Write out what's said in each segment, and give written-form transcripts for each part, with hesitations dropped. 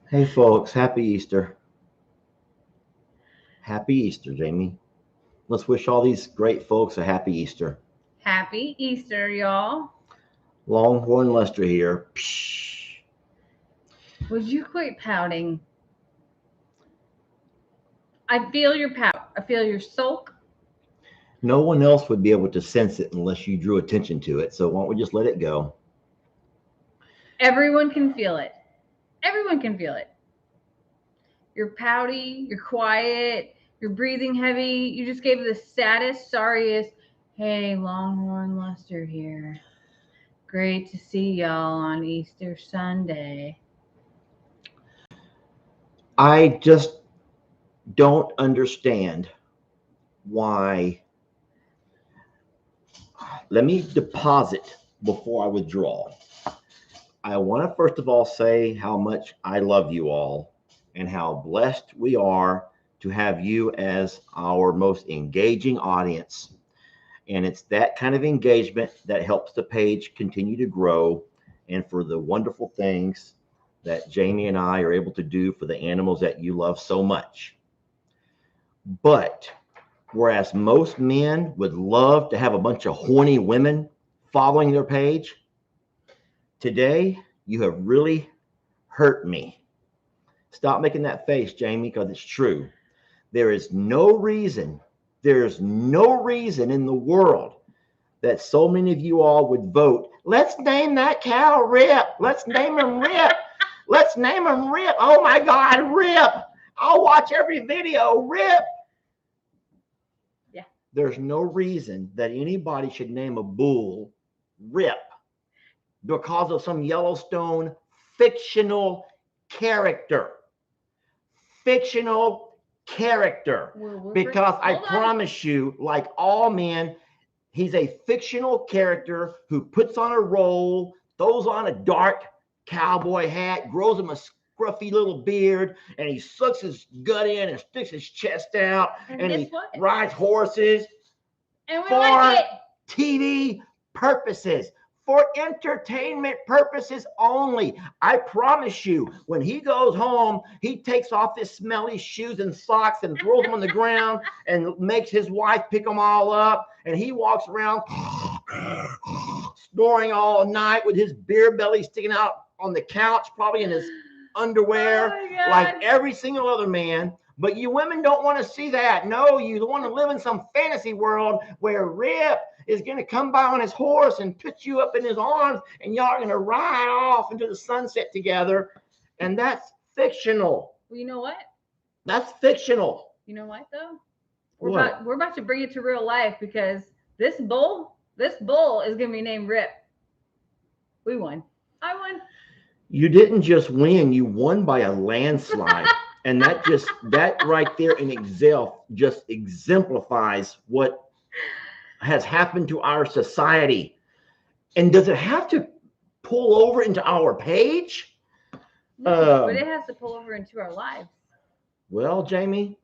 Hey folks, happy Easter. Happy Easter, Jamie. Let's wish all these great folks a happy Easter. Happy Easter, y'all. Longhorn Lester here. Psh. Would you quit pouting? I feel your pout. I feel your sulk. No one else would be able to sense it unless you drew attention to it, so why don't we just let it go? Everyone can feel it. Everyone can feel it. You're pouty, you're quiet, you're breathing heavy. You just gave the saddest, sorriest, hey, Longhorn Lester here. Great to see y'all on Easter Sunday. I just don't understand why. Let me deposit before I withdraw. I want to first of all say how much I love you all and how blessed we are to have you as our most engaging audience. And it's that kind of engagement that helps the page continue to grow and for the wonderful things that Jamie and I are able to do for the animals that you love so much. But whereas most men would love to have a bunch of horny women following their page, today you have really hurt me. Stop making that face, Jamie, because it's true. There is no reason, there's no reason in the world that so many of you all would vote. Let's name that cow Rip. Let's name him Rip. Let's name him Rip. Oh my God, Rip. I'll watch every video. Rip. Yeah. There's no reason that anybody should name a bull Rip because of some Yellowstone fictional character. Fictional character. Because I promise you, like all men, he's a fictional character who puts on a role, throws on a dark cowboy hat, grows him a scruffy little beard, and he sucks his gut in and sticks his chest out, and he rides horses and we for like it. TV purposes. For entertainment purposes only. I promise you, when he goes home, he takes off his smelly shoes and socks and throws them on the ground and makes his wife pick them all up. And he walks around snoring all night with his beer belly sticking out on the couch, probably in his underwear, like every single other man. But you women don't want to see that. No, you want to live in some fantasy world where Rip is going to come by on his horse and put you up in his arms, and y'all are going to ride off into the sunset together. And that's fictional. Well, you know what? That's fictional. You know what though? We're about to bring it to real life because this bull is going to be named Rip. We won. I won. You didn't just win, you won by a landslide. And that right there in itself just exemplifies what has happened to our society. And does it have to pull over into our page? But it has to pull over into our lives. Well, Jamie,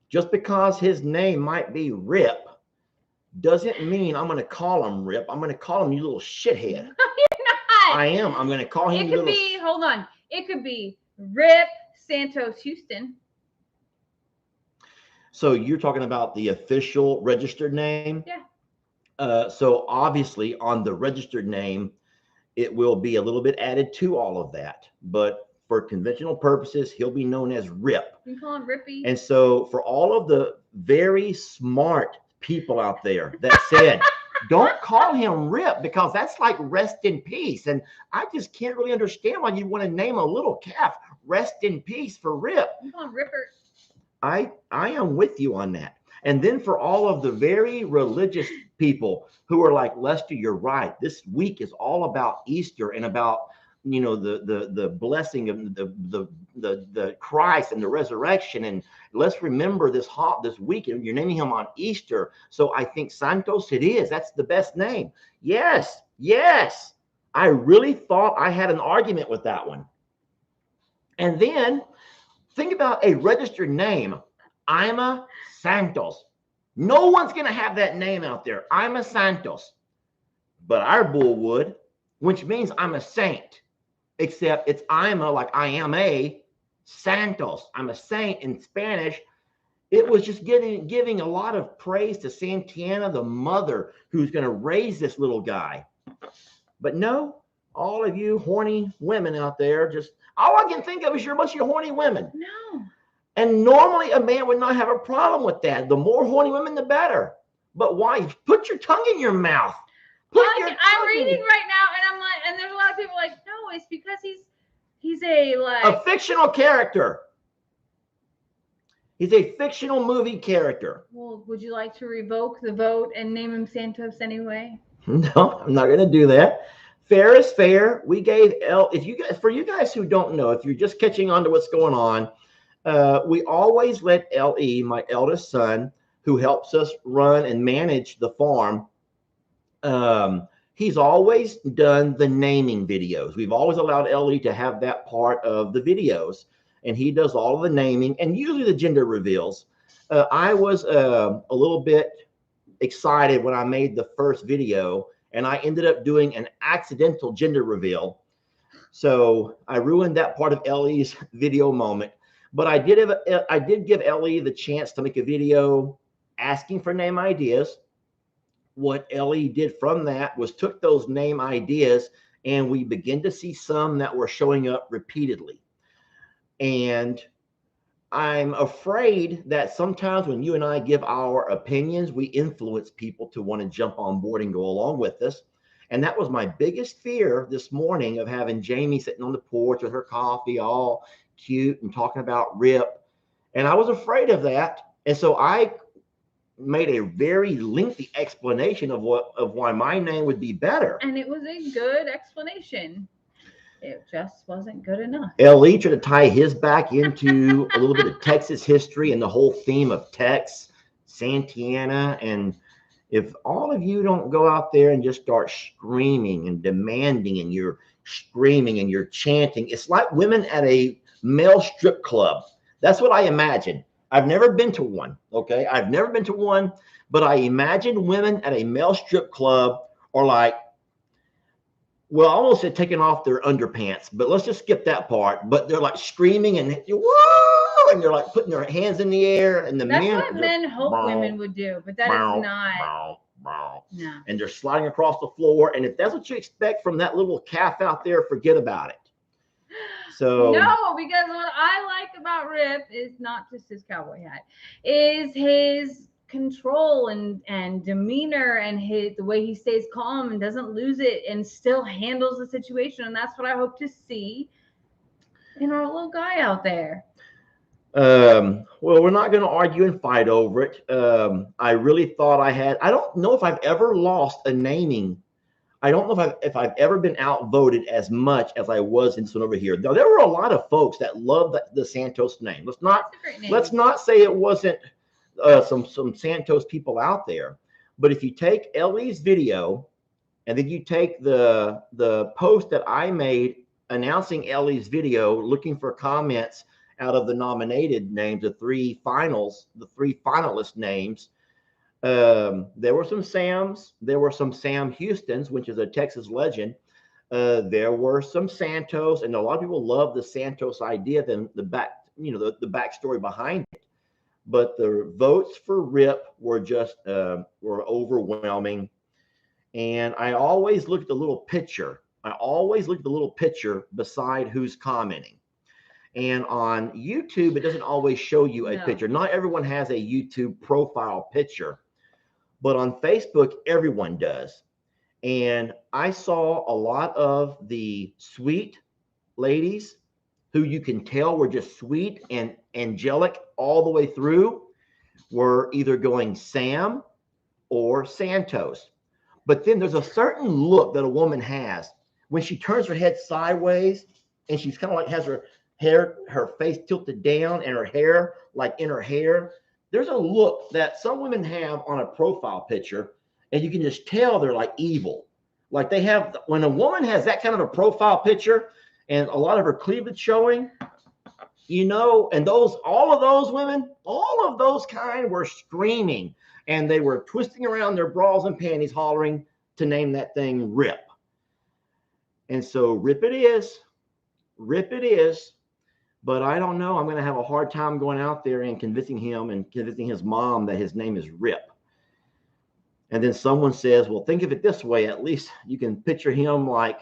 just because his name might be Rip doesn't mean I'm going to call him Rip. I'm going to call him you little shithead. You're not. I am. I'm going to call him. It could be. Hold on. It could be Rip Santos Houston. So you're talking about the official registered name? Yeah. So obviously on the registered name, it will be a little bit added to all of that. But for conventional purposes, he'll be known as Rip. You can call him Rippy. And so for all of the very smart people out there that said, don't call him Rip because that's like rest in peace. And I just can't really understand why you want to name a little calf rest in peace for Rip. You call him Ripper. I am with you on that. And then for all of the very religious people who are like, Lester, you're right. This week is all about Easter and about, you know, the blessing of the Christ and the resurrection. And let's remember this week, and you're naming him on Easter. So I think Santos it is. That's the best name. Yes. I really thought I had an argument with that one. And then think about a registered name, Ima Santos. No one's going to have that name out there, Ima Santos. But our bull would, which means I'm a saint, except it's Ima like I am a, Santos, I'm a saint in Spanish. It was just giving a lot of praise to Santana, the mother who's going to raise this little guy. But no, all of you horny women out there, just all I can think of is you're a bunch of horny women. No. And normally a man would not have a problem with that. The more horny women, the better. But why? Put your tongue in your mouth. I'm reading right now, and I'm like, and there's a lot of people like, no, it's because he's a fictional character. He's a fictional movie character. Well, would you like to revoke the vote and name him Santos anyway? No, I'm not going to do that. Fair is fair. We gave for you guys who don't know, if you're just catching on to what's going on, we always let LE, my eldest son, who helps us run and manage the farm, he's always done the naming videos. We've always allowed LE to have that part of the videos, and he does all of the naming and usually the gender reveals. I was a little bit excited when I made the first video, and I ended up doing an accidental gender reveal. So I ruined that part of LE's video moment. But I did give LE the chance to make a video asking for name ideas. What LE did from that was took those name ideas, and we begin to see some that were showing up repeatedly. And I'm afraid that sometimes when you and I give our opinions, we influence people to want to jump on board and go along with us. And that was my biggest fear this morning, of having Jamie sitting on the porch with her coffee, all cute and talking about Rip. And I was afraid of that. And so I made a very lengthy explanation of why my name would be better. And it was a good explanation. It just wasn't good enough. LE tried to tie his back into a little bit of Texas history and the whole theme of Tex, Santana. And if all of you don't go out there and just start screaming and demanding, and you're screaming and you're chanting, it's like women at a male strip club. That's what I imagine. I've never been to one, okay? I've never been to one, but I imagine women at a male strip club are like, well, I almost said taking off their underpants, but let's just skip that part. But they're like screaming and whoa, and they're like putting their hands in the air, and that's what men hope women would do, but that is not. No. And they're sliding across the floor. And if that's what you expect from that little calf out there, forget about it. So no, because what I like about Rip is not just his cowboy hat, is his control and demeanor, and the way he stays calm and doesn't lose it and still handles the situation. And that's what I hope to see in our little guy out there. Well, we're not going to argue and fight over it. I really thought I don't know if I've ever lost a naming. I don't know if I've ever been outvoted as much as I was in this one over here. Now, there were a lot of folks that loved the Santos name. Let's not say it wasn't some Santos people out there. But if you take LE's video and then you take the post that I made announcing LE's video, looking for comments out of the nominated names, the three finalist names, there were some Sams, there were some Sam Houstons, which is a Texas legend. There were some Santos, and a lot of people love the Santos idea, then the backstory behind it. But the votes for Rip were just were overwhelming. And I always look at the little picture. Beside who's commenting. And on YouTube, it doesn't always show you a picture. Not everyone has a YouTube profile picture, but on Facebook, everyone does. And I saw a lot of the sweet ladies who you can tell were just sweet and angelic all the way through, were either going Sam or Santos. But then there's a certain look that a woman has when she turns her head sideways, and she's kind of like has her face tilted down and her hair like in her hair. There's a look that some women have on a profile picture, and you can just tell they're like evil. Like they have, when a woman has that kind of a profile picture and a lot of her cleavage showing, and all of those women, all of those kind were screaming, and they were twisting around their bras and panties, hollering to name that thing Rip. And so Rip it is. But I don't know. I'm going to have a hard time going out there and convincing him and convincing his mom that his name is Rip. And then someone says, well, think of it this way. At least you can picture him like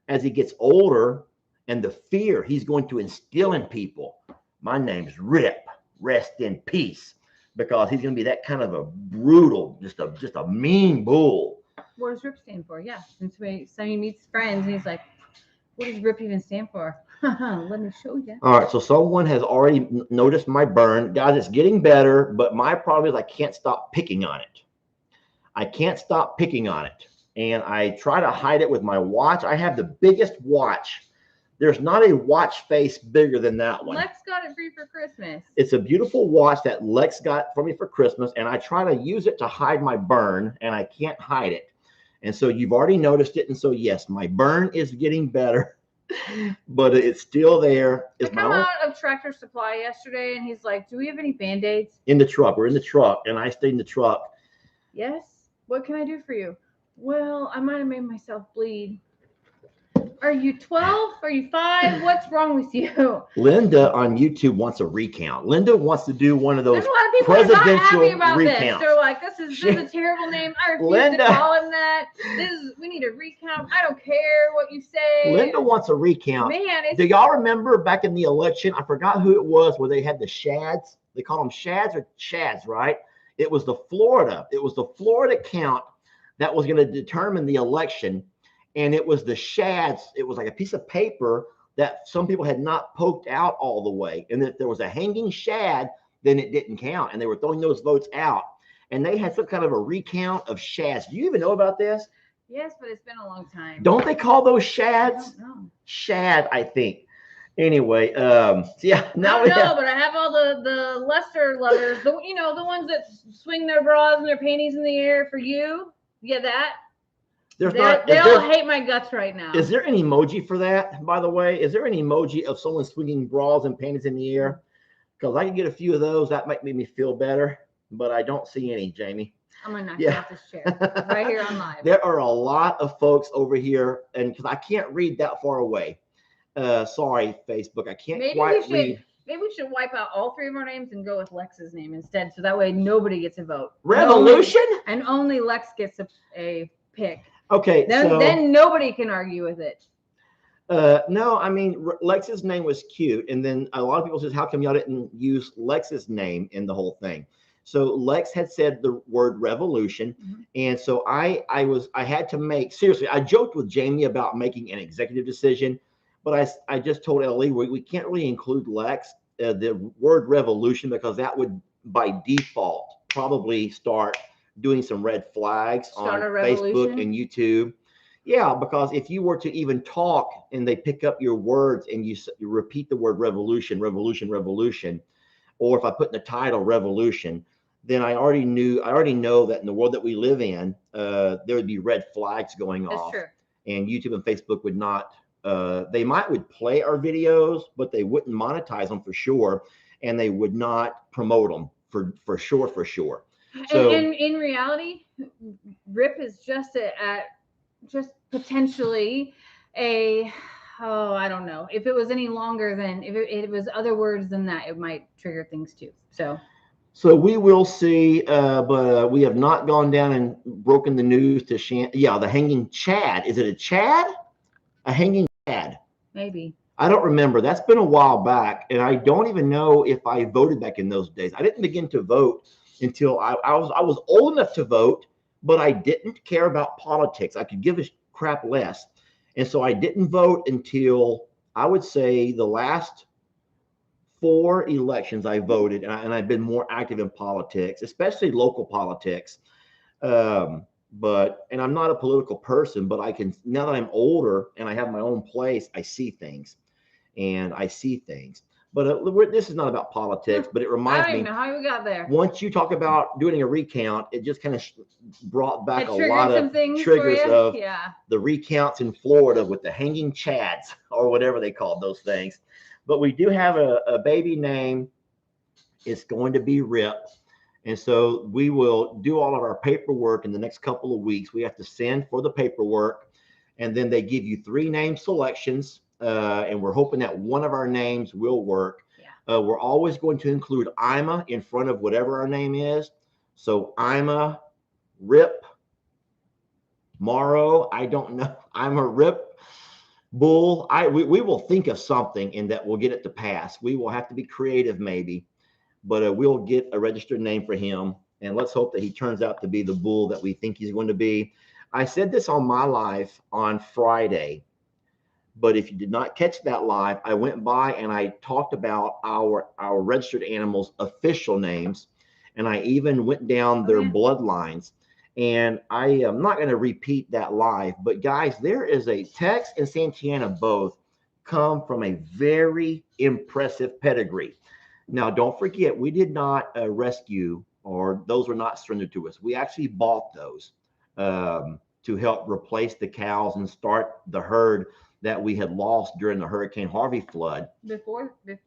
as he gets older and the fear he's going to instill in people. My name's Rip. Rest in peace. Because he's going to be that kind of a brutal, just a mean bull. What does RIP stand for? Yeah. And so he meets friends and he's like, what does RIP even stand for? Let me show you. All right, so someone has already noticed my burn. Guys, it's getting better, but my problem is I can't stop picking on it. I can't stop picking on it. And I try to hide it with my watch. I have the biggest watch. There's not a watch face bigger than that one. Lex got it for you for Christmas. It's a beautiful watch that Lex got for me for Christmas, and I try to use it to hide my burn, and I can't hide it. And so you've already noticed it. And so, yes, my burn is getting better, but it's still there. I come out of Tractor Supply yesterday, and he's like, do we have any Band-Aids? In the truck. We're in the truck, and I stayed in the truck. Yes. What can I do for you? Well, I might have made myself bleed. Are you 12? Are you 5? What's wrong with you? Linda on YouTube wants a recount. Linda wants to do one of those There's a lot of people presidential not happy about recounts. This. They're like, this is a terrible name. I refuse to call him that. We need a recount. I don't care what you say. Linda wants a recount. Man, do y'all remember back in the election? I forgot who it was where they had the shads. They call them shads or chads, right? It was the Florida count that was going to determine the election. And it was the shads. It was like a piece of paper that some people had not poked out all the way. And if there was a hanging shad, then it didn't count. And they were throwing those votes out. And they had some kind of a recount of shads. Do you even know about this? Yes, but it's been a long time. Don't they call those shads? I don't know. Shad, I think. Anyway, yeah. Now but I have all the Lester lovers. The ones that swing their bras and their panties in the air for you. Yeah, that. They all hate my guts right now. Is there an emoji for that, by the way? Is there an emoji of someone swinging bras and panties in the air? Because I can get a few of those. That might make me feel better, but I don't see any, Jamie. I'm going to knock you off this chair right here on live. There are a lot of folks over here, and because I can't read that far away. Sorry, Facebook. I can't quite read. Maybe we should wipe out all 3 of our names and go with Lex's name instead, so that way nobody gets a vote. Revolution? And only Lex gets a pick. Okay, then nobody can argue with it. No, I mean, Lex's name was cute. And then a lot of people says, how come y'all didn't use Lex's name in the whole thing? So Lex had said the word revolution. Mm-hmm. And so I had to seriously, I joked with Jamie about making an executive decision, but I just told Ellie, we can't really include Lex, the word revolution, because that would by default probably start doing some red flags on Facebook and YouTube. Yeah, because if you were to even talk and they pick up your words and you repeat the word revolution, or if I put in the title revolution, then I already know that in the world that we live in, there would be red flags going off. That's true. And YouTube and Facebook would not, would play our videos, but they wouldn't monetize them for sure. And they would not promote them for sure. So, and in reality, RIP is just potentially I don't know. If it was any longer than, if it was other words than that, it might trigger things too. So we will see, but we have not gone down and broken the news to the hanging chad. Is it a chad? A hanging chad? Maybe. I don't remember. That's been a while back, and I don't even know if I voted back in those days. I didn't begin to vote until I was old enough to vote, but I didn't care about politics. I could give a crap less. And so I didn't vote until I would say the last 4 elections I voted, and I've been more active in politics, especially local politics. And I'm not a political person, but now that I'm older and I have my own place, I see things. But this is not about politics, but it reminds me. I don't even know how we got there. Once you talk about doing a recount, it just kind of brought back a lot of triggers of the recounts in Florida with the hanging chads or whatever they called those things. But we do have a baby name. It's going to be Rip. And so we will do all of our paperwork in the next couple of weeks. We have to send for the paperwork. And then they give you 3 name selections. and we're hoping that one of our names will work. Yeah. We're always going to include Ima in front of whatever our name is. So Ima, Rip, Morrow, I don't know. Ima, Rip, Bull. We will think of something and that we'll get it to pass. We will have to be creative maybe, but we'll get a registered name for him. And let's hope that he turns out to be the bull that we think he's going to be. I said this on my live on Friday, but if you did not catch that live, I went by and I talked about our registered animals' official names, and I even went down their bloodlines. And I am not going to repeat that live, but guys, there is a Tex and Santana both come from a very impressive pedigree. Now, don't forget, we did not rescue, or those were not surrendered to us. We actually bought those to help replace the cows and start the herd that we had lost during the Hurricane Harvey flood. Before the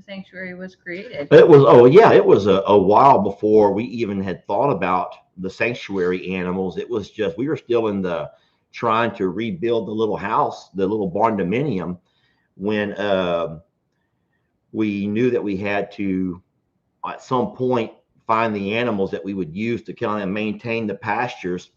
sanctuary was created. It was, oh yeah, it was a while before we even had thought about the sanctuary animals. It was just, we were still in the trying to rebuild the little house, the little barn dominium, when we knew that we had to, at some point, find the animals that we would use to kind of maintain the pastures.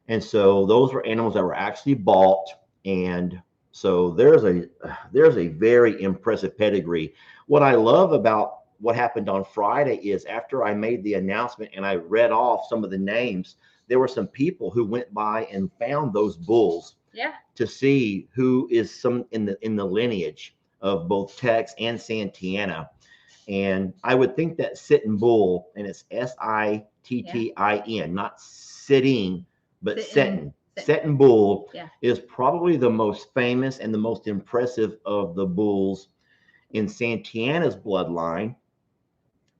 And so those were animals that were actually bought. And so there's a very impressive pedigree. What I love about what happened on Friday is after I made the announcement and I read off some of the names, there were some people who went by and found those bulls. Yeah. To see who is some in the lineage of both Tex and Santana. And I would think that Sitting Bull, and it's Sittin, not sitting, but Sitting Bull, is probably the most famous and the most impressive of the bulls in Santana's bloodline.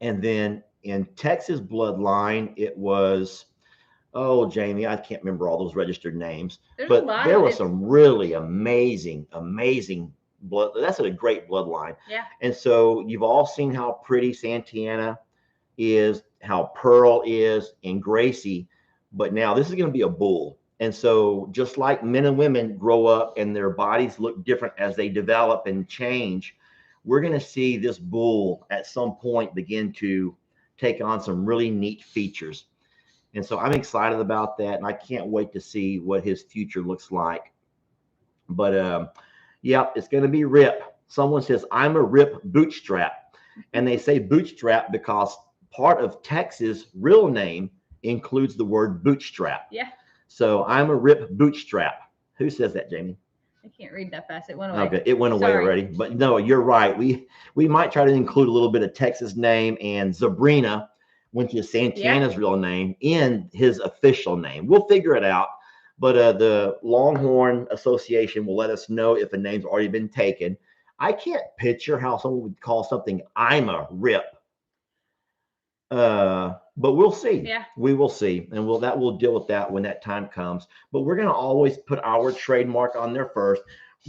And then in Texas bloodline, it was, oh, Jamie, I can't remember all those registered names, but there was some really amazing blood. That's a great bloodline. Yeah. And so you've all seen how pretty Santana is, how Pearl is, and Gracie. But now this is going to be a bull. And so just like men and women grow up and their bodies look different as they develop and change, we're going to see this bull at some point begin to take on some really neat features. And so I'm excited about that. And I can't wait to see what his future looks like. But yeah, it's going to be Rip. Someone says, I'm a Rip Bootstrap. And they say Bootstrap because part of Tex's real name includes the word bootstrap. Yeah. So I'm a Rip Bootstrap. Who says that, Jamie? I can't read that fast. It went away. Okay, it went away already. But no, you're right. We might try to include a little bit of Tex's name and Zabrina, which is Santana's real name, in his official name. We'll figure it out. But the Longhorn Association will let us know if a name's already been taken. I can't picture how someone would call something I'm a Rip. But we'll see. Yeah. We will see. And we'll deal with that when that time comes. But we're going to always put our trademark on there first.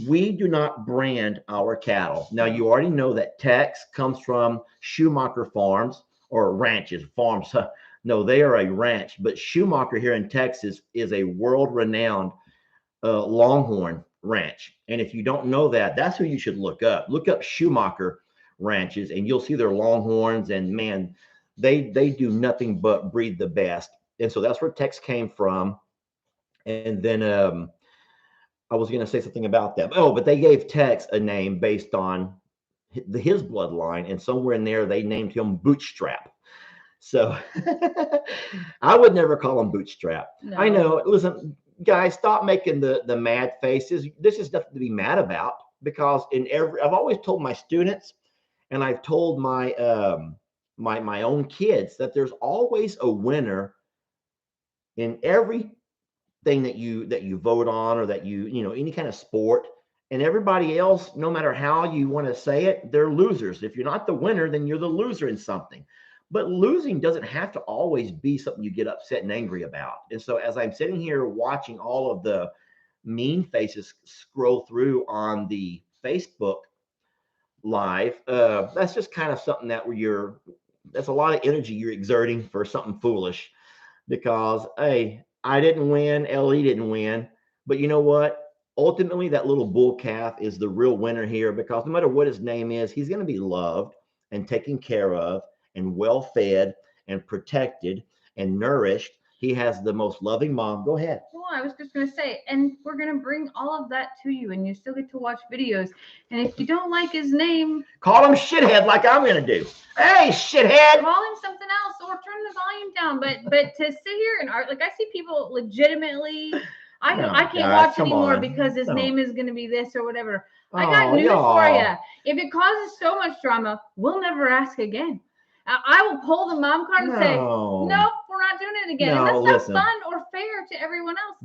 We do not brand our cattle. Now, you already know that Tex comes from Schumacher Farms or ranches, farms. No, they are a ranch. But Schumacher here in Texas is a world-renowned Longhorn ranch. And if you don't know that, that's who you should look up. Look up Schumacher ranches, and you'll see their Longhorns. And man, they do nothing but breed the best. And so that's where Tex came from. And then I was going to say something about that. Oh, but they gave Tex a name based on his bloodline, and somewhere in there they named him Bootstrap. So I would never call him Bootstrap. No. I know. Listen, guys, stop making the mad faces. This is nothing to be mad about, because I've always told my students, and I've told my my own kids, that there's always a winner in everything that you vote on, or that you know, any kind of sport. And everybody else, no matter how you want to say it, they're losers. If you're not the winner, then you're the loser in something. But losing doesn't have to always be something you get upset and angry about. And so as I'm sitting here watching all of the mean faces scroll through on the Facebook live, that's just kind of something that that's a lot of energy you're exerting for something foolish. Because, hey, I didn't win, LE didn't win. But you know what? Ultimately, that little bull calf is the real winner here because no matter what his name is, he's going to be loved and taken care of and well fed and protected and nourished. He has the most loving mom. Go ahead. Well, I was just going to say, and we're going to bring all of that to you, and you still get to watch videos. And if you don't like his name, call him shithead like I'm going to do. Hey, shithead. Call him something else or turn the volume down. But to sit here and art, like I see people legitimately, I can't watch anymore because his name is going to be this or whatever. I got news for you. If it causes so much drama, we'll never ask again. I will pull the mom card and say, nope, we're not doing it again. And that's not fun or fair to everyone else.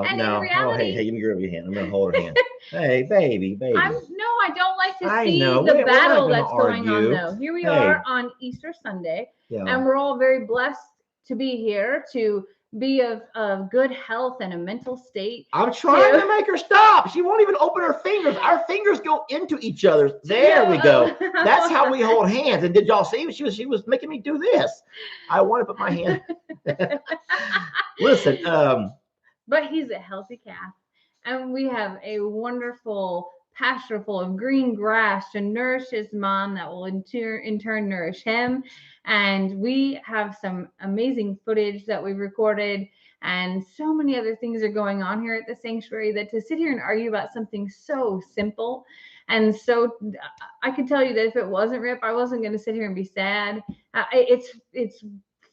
And in reality, hey, give me your hand. I'm going to hold her hand. Hey, baby. I don't like to see the battle that's going on, though. Here we are on Easter Sunday, and we're all very blessed to be here, to be of good health and a mental state. I'm trying to make her stop. She won't even open her fingers. Our fingers go into each other's. There we go. That's how we hold hands. And did y'all see? She was making me do this. I want to put my hand. Listen. But he's a healthy calf, and we have a wonderful pasture full of green grass to nourish his mom that will in turn nourish him. And we have some amazing footage that we've recorded, and so many other things are going on here at the sanctuary that to sit here and argue about something so simple. And so I can tell you that if it wasn't Rip, I wasn't going to sit here and be sad. It's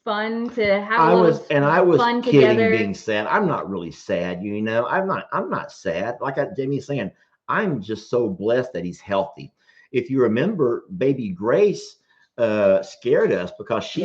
fun to have I was fun kidding together. Being sad. I'm not really sad, I'm not sad. Like Jamie's saying, I'm just so blessed that he's healthy. If you remember, baby Grace scared us because she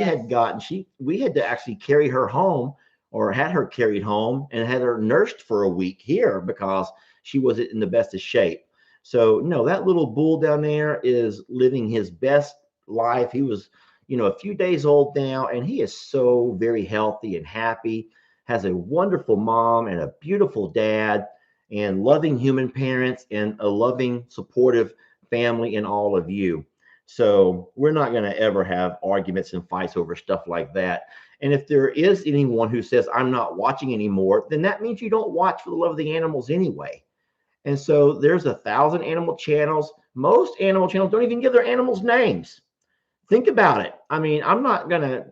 we had to actually carry her home, or had her carried home and had her nursed for a week here because she wasn't in the best of shape. So no, that little bull down there is living his best life. He was a few days old now, and he is so very healthy and happy, has a wonderful mom and a beautiful dad and loving human parents and a loving, supportive family in all of you. So we're not going to ever have arguments and fights over stuff like that. And if there is anyone who says, I'm not watching anymore, then that means you don't watch for the love of the animals anyway. And so there's 1,000 animal channels. Most animal channels don't even give their animals names. Think about it. I mean, I'm not going to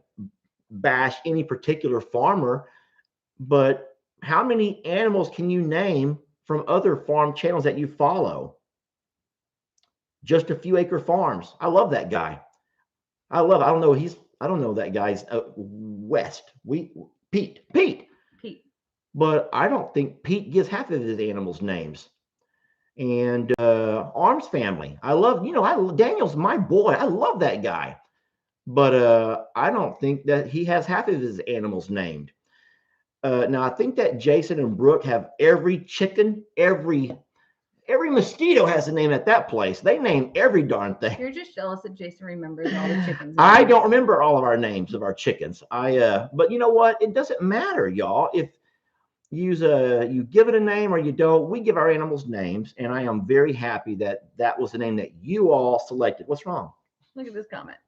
bash any particular farmer, but how many animals can you name from other farm channels that you follow? Just a few acre farms. I love that guy. I don't know that guy's West. Pete. But I don't think Pete gives half of his animals names. And Arms family. I love, Daniel's my boy. I love that guy. But I don't think that he has half of his animals named. Now I think that Jason and Brooke have every chicken, every mosquito has a name at that place. They name every darn thing. You're just jealous that Jason remembers all the chickens. I don't remember all of our names of our chickens. But you know what? It doesn't matter, y'all. If you give it a name or you don't, we give our animals names, and I am very happy that was the name that you all selected. What's wrong? Look at this comment.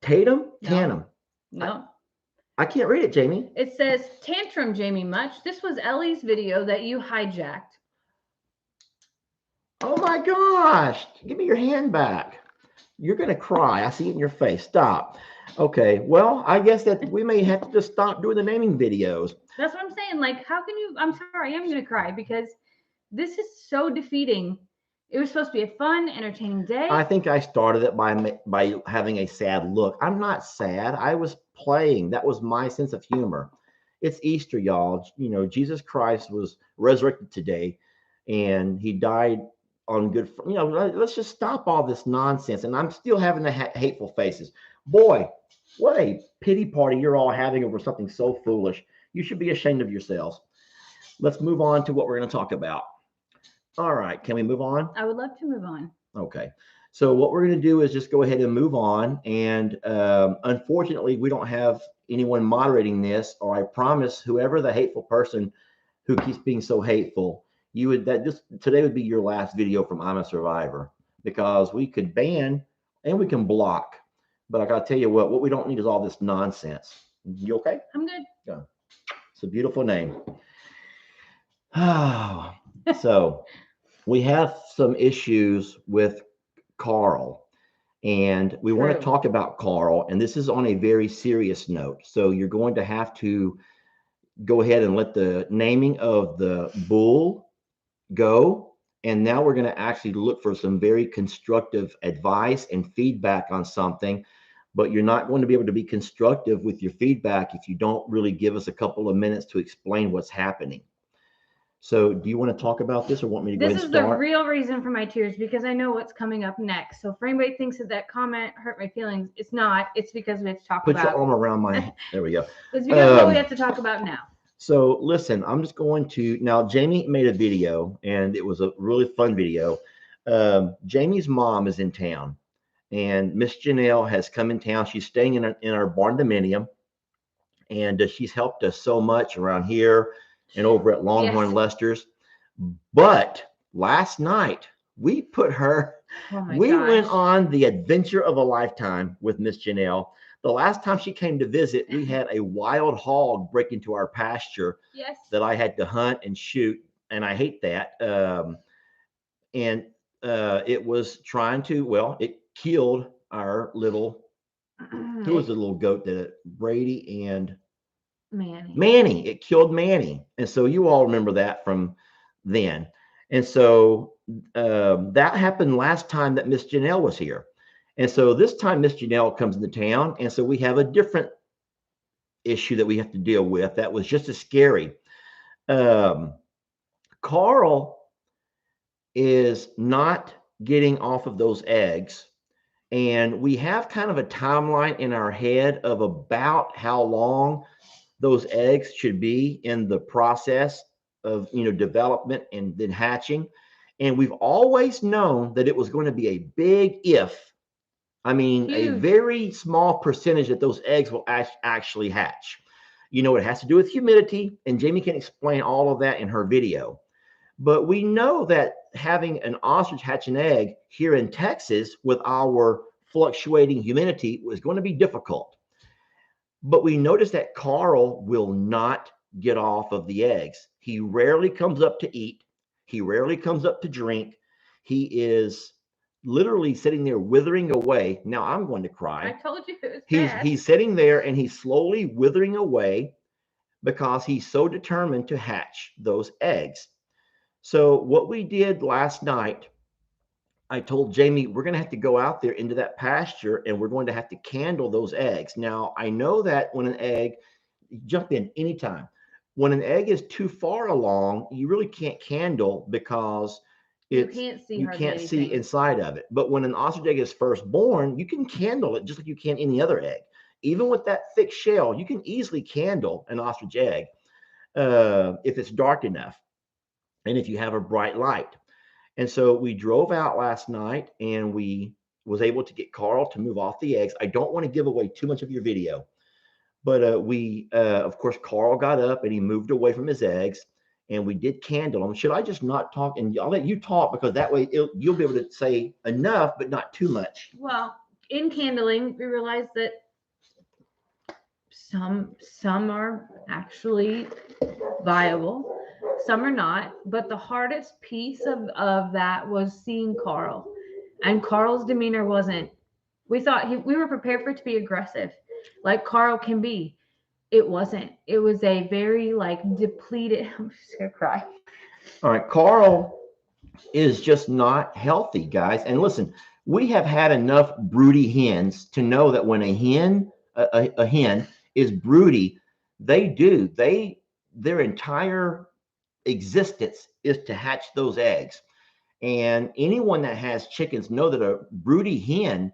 Tatum? No. Tanum. No. I can't read it, Jamie. It says, Tantrum, Jamie Much. This was Ellie's video that you hijacked. Oh my gosh. Give me your hand back. You're going to cry. I see it in your face. Stop. Okay. Well, I guess that we may have to just stop doing the naming videos. That's what I'm saying. Like, how can you? I'm sorry. I am going to cry because this is so defeating. It was supposed to be a fun, entertaining day. I think I started it by having a sad look. I'm not sad. I was playing. That was my sense of humor. It's Easter, y'all. Jesus Christ was resurrected today, and he died on good. Let's just stop all this nonsense. And I'm still having the hateful faces. Boy, what a pity party you're all having over something so foolish. You should be ashamed of yourselves. Let's move on to what we're going to talk about. All right. Can we move on? I would love to move on. Okay. So what we're going to do is just go ahead and move on. And unfortunately, we don't have anyone moderating this, or I promise whoever the hateful person who keeps being so hateful, today would be your last video from I'm a Survivor, because we could ban and we can block. But I got to tell you what we don't need is all this nonsense. You okay? I'm good. Yeah. It's a beautiful name. Oh, So we have some issues with Carl, and we want to True. talk about Carl. And this is on a very serious note. So you're going to have to go ahead and let the naming of the bull go. And now we're going to actually look for some very constructive advice and feedback on something. But you're not going to be able to be constructive with your feedback if you don't really give us a couple of minutes to explain what's happening. So, do you want to talk about this or want me to go This ahead and is the start? real reason for my tears because I know what's coming up next. So, if anybody thinks that that comment hurt my feelings, it's not. It's because we have to talk Put your about. arm around my. There we go. It's because what we Um, have to talk about now. so, listen, I'm just going to now. Jamie made a video, and it was a really fun video. Jamie's mom is in town, and Miss Janelle has come in town. She's staying in our barn dominium, and she's helped us so much around here and over at Longhorn Yes. Lester's. But last night we put her, Oh my we went gosh. on the adventure of a lifetime with Miss Janelle. The last time she came to visit, we had a wild hog break into our pasture Yes. that I had to hunt and shoot, and I hate that. And it was trying to, well, it killed our little, who was the little goat that Brady and Manny. Manny. It killed Manny, and so you all remember that from then. And so that happened last time that Miss Janelle was here, and so this time Miss Janelle comes into town, and so we have a different issue that we have to deal with. That was just as scary. Um, Carl is not getting off of those eggs. And we have kind of a timeline in our head of about how long those eggs should be in the process of development and then hatching. And we've always known that it was going to be a big if. I mean, a Huge. very small percentage that those eggs will actually hatch. It has to do with humidity, and Jamie can explain all of that in her video. But we know that having an ostrich hatch an egg here in Texas with our fluctuating humidity was going to be difficult. But we notice that Carl will not get off of the eggs. He rarely comes up to eat. He rarely comes up to drink. He is literally sitting there withering away. Now I'm going to I cry. told you it was He's bad. he's sitting there and he's slowly withering away because he's so determined to hatch those eggs. So what we did last night, I told Jamie, we're going to have to go out there into that pasture and we're going to have to candle those eggs. Now, I know that when an egg, jump in anytime. When an egg is too far along, you really can't candle because You it's can't see you hardly can't see anything. inside of it. But when an ostrich egg is first born, you can candle it just like you can any other egg. Even with that thick shell, you can easily candle an ostrich egg if it's dark enough and if you have a bright light. And so we drove out last night and we was able to get Carl to move off the eggs. I don't want to give away too much of your video, but of course, Carl got up and he moved away from his eggs and we did candle them. Should I just not talk? And I'll let you talk because that way you'll be able to say enough, but not too much. Well, in candling, we realized that some are actually viable, some are not. But the hardest piece of that was seeing Carl. And Carl's demeanor wasn't. We thought we were prepared for it to be aggressive, like Carl can be. It wasn't. It was a very like depleted. I'm just gonna cry. All right, Carl is just not healthy, guys. And listen, we have had enough broody hens to know that when a hen is broody, their entire existence is to hatch those eggs. And anyone that has chickens know that a broody hen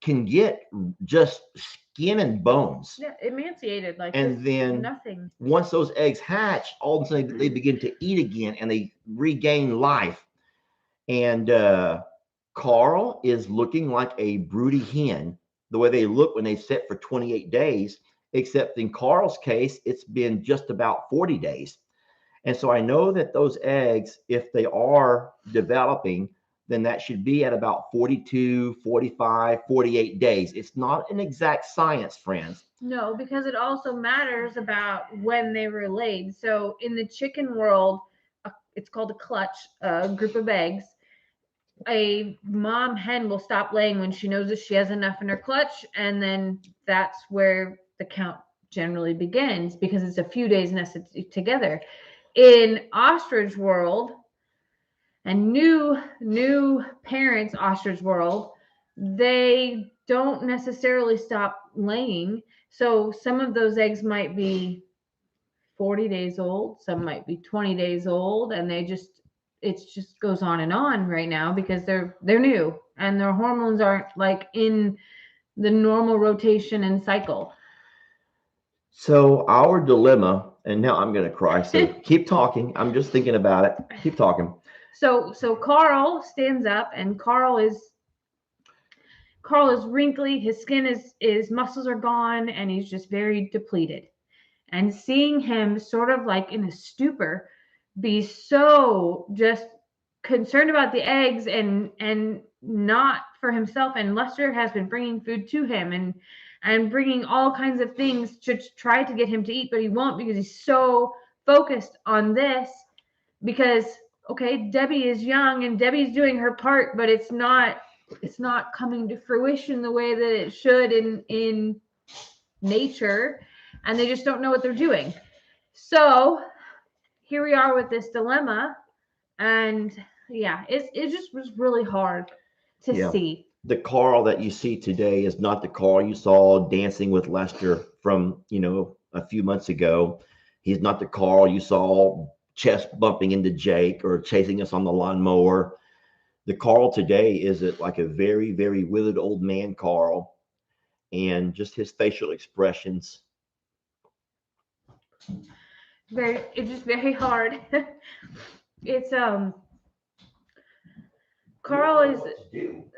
can get just skin and bones. Yeah, emaciated like And just then nothing. once those eggs hatch, all of a sudden they begin to eat again and they regain life. And Carl is looking like a broody hen, the way they look when they set for 28 days, except in Carl's case, it's been just about 40 days. And so I know that those eggs, if they are developing, then that should be at about 42, 45, 48 days. It's not an exact science, friends. No, because it also matters about when they were laid. So in the chicken world, it's called a clutch, a group of eggs. A mom hen will stop laying when she knows that she has enough in her clutch, and then that's where the count generally begins because it's a few days nested together. In ostrich world and new parents ostrich world, they don't necessarily stop laying. So some of those eggs might be 40 days old, some might be 20 days old, and it just goes on and on right now because they're new and their hormones aren't like in the normal rotation and cycle. So our dilemma, and now I'm going to cry. So keep talking. I'm just thinking about it. Keep talking. So Carl stands up, and Carl is wrinkly, his skin is muscles are gone, and he's just very depleted. And seeing him sort of like in a stupor, be so just concerned about the eggs and not for himself. And Lester has been bringing food to him and bringing all kinds of things to try to get him to eat, but he won't because he's so focused on this. Because okay, Debbie is young and Debbie's doing her part, but it's not coming to fruition the way that it should in nature, and they just don't know what they're doing. So here we are with this dilemma, and yeah, it just was really hard to Yeah. see. The Carl that you see today is not the Carl you saw dancing with Lester from, a few months ago. He's not the Carl you saw chest bumping into Jake or chasing us on the lawnmower. The Carl today is like a very, very withered old man Carl, and just his facial expressions. It's just very hard. It's Carl is,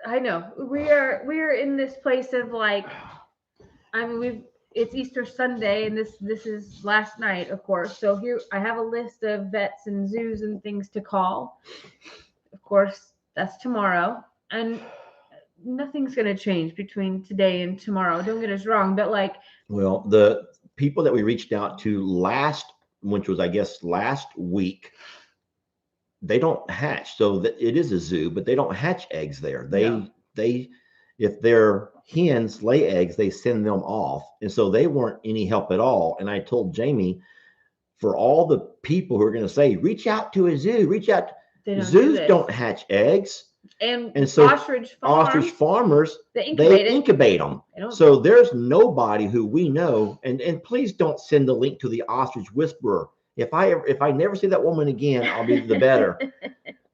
I know, we are in this place of like, I mean, it's Easter Sunday, and this is last night, of course. So here I have a list of vets and zoos and things to call. Of course, that's tomorrow, and nothing's gonna change between today and tomorrow. Don't get us wrong, but like, Well, the people that we reached out to which was, I guess, last week, they don't hatch. So it is a zoo, but they don't hatch eggs there. No. They if their hens lay eggs, they send them off. And so they weren't any help at all. And I told Jamie, for all the people who are going to say, reach out to a zoo, reach out. They don't do Zoos this. don't hatch eggs. And so ostrich farmers, they they incubate them. They don't- So there's nobody who we know, and please don't send the link to the ostrich whisperer. If I never see that woman again, I'll be the better.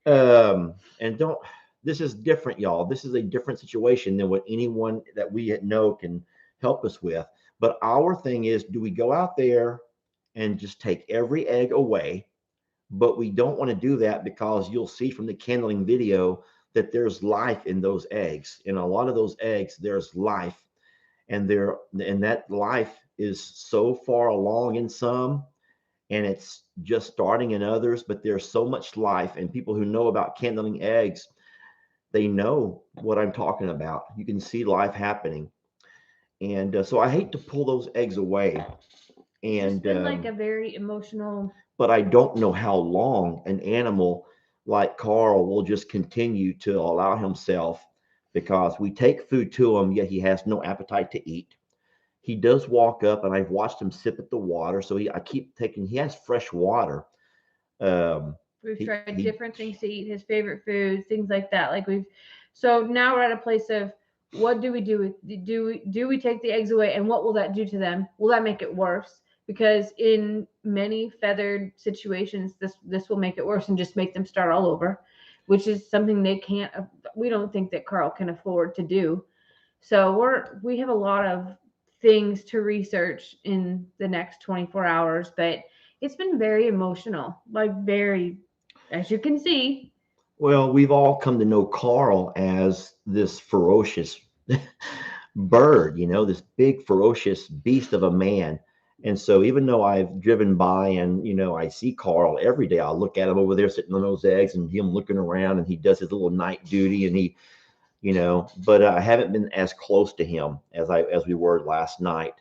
And don't. This is different, y'all. This is a different situation than what anyone that we know can help us with. But our thing is, do we go out there and just take every egg away? But we don't want to do that because you'll see from the candling video that there's life in those eggs. In a lot of those eggs, there's life, and that life is so far along in some, and it's just starting in others. But there's so much life, and people who know about candling eggs, they know what I'm talking about. You can see life happening, and so I hate to pull those eggs away. And it's been like a very emotional. But I don't know how long an animal like Carl will just continue to allow himself, because we take food to him, yet he has no appetite to eat. He does walk up, and I've watched him sip at the water. So I keep taking, he has fresh water. We've tried different things to eat, his favorite foods, things like that. So now we're at a place of, what do we do? Do we take the eggs away, and what will that do to them? Will that make it worse? Because in many feathered situations, this will make it worse and just make them start all over, which is something we don't think that Carl can afford to do. So we have a lot of things to research in the next 24 hours, but it's been very emotional, very, as you can see. Well, we've all come to know Carl as this ferocious bird, this big ferocious beast of a man. And so even though I've driven by and, I see Carl every day, I'll look at him over there sitting on those eggs and him looking around, and he does his little night duty, and but I haven't been as close to him as we were last night.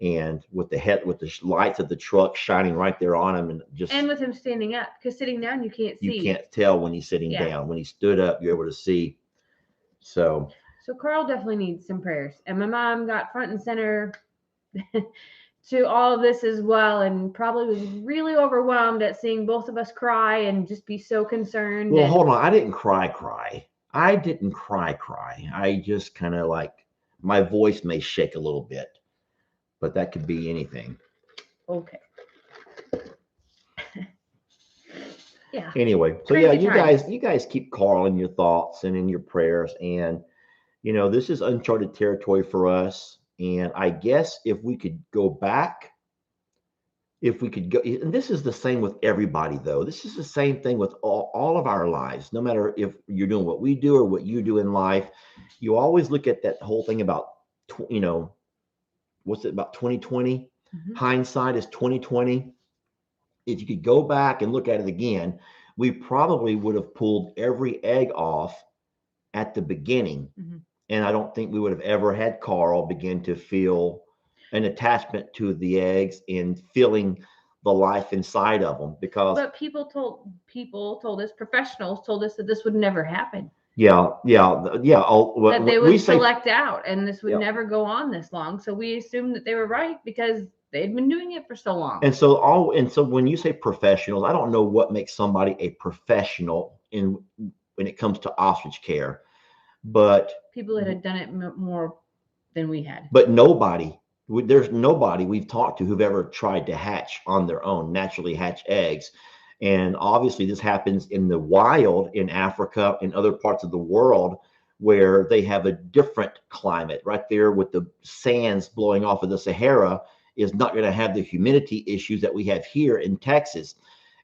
and with the lights of the truck shining right there on him, and just And with him standing up, because sitting down you can't you see. can't tell when he's sitting Yeah. down. When he stood up, you're able to see. So So Carl definitely needs some prayers. And my mom got front and center to all of this as well, and probably was really overwhelmed at seeing both of us cry and just be so concerned. well, And hold on. I didn't cry. I didn't cry. I just kind of like my voice may shake a little bit, but that could be anything. okay. Yeah. Anyway, so yeah, Crazy times. you guys keep Carl in your thoughts and in your prayers, and this is uncharted territory for us. And I guess if we could go back, if we could go, and this is the same with everybody, though. This is the same thing with all of our lives, no matter if you're doing what we do or what you do in life. You always look at that whole thing about, what's it about 2020? Mhm. Hindsight is 2020. If you could go back and look at it again, we probably would have pulled every egg off at the beginning. Mhm. And I don't think we would have ever had Carl begin to feel an attachment to the eggs and feeling the life inside of them, because But people told us, professionals told us that this would never happen. yeah. Oh, That they we would say, select out and this would yeah. never go on this long. So we assumed that they were right because they'd been doing it for so long. And so when you say professionals, I don't know what makes somebody a professional in when it comes to ostrich care, but People that had done it more than we had. but there's nobody we've talked to who've ever tried to hatch on their own, naturally hatch eggs. And obviously this happens in the wild in Africa and other parts of the world where they have a different climate. Right there with the sands blowing off of the Sahara is not going to have the humidity issues that we have here in Texas.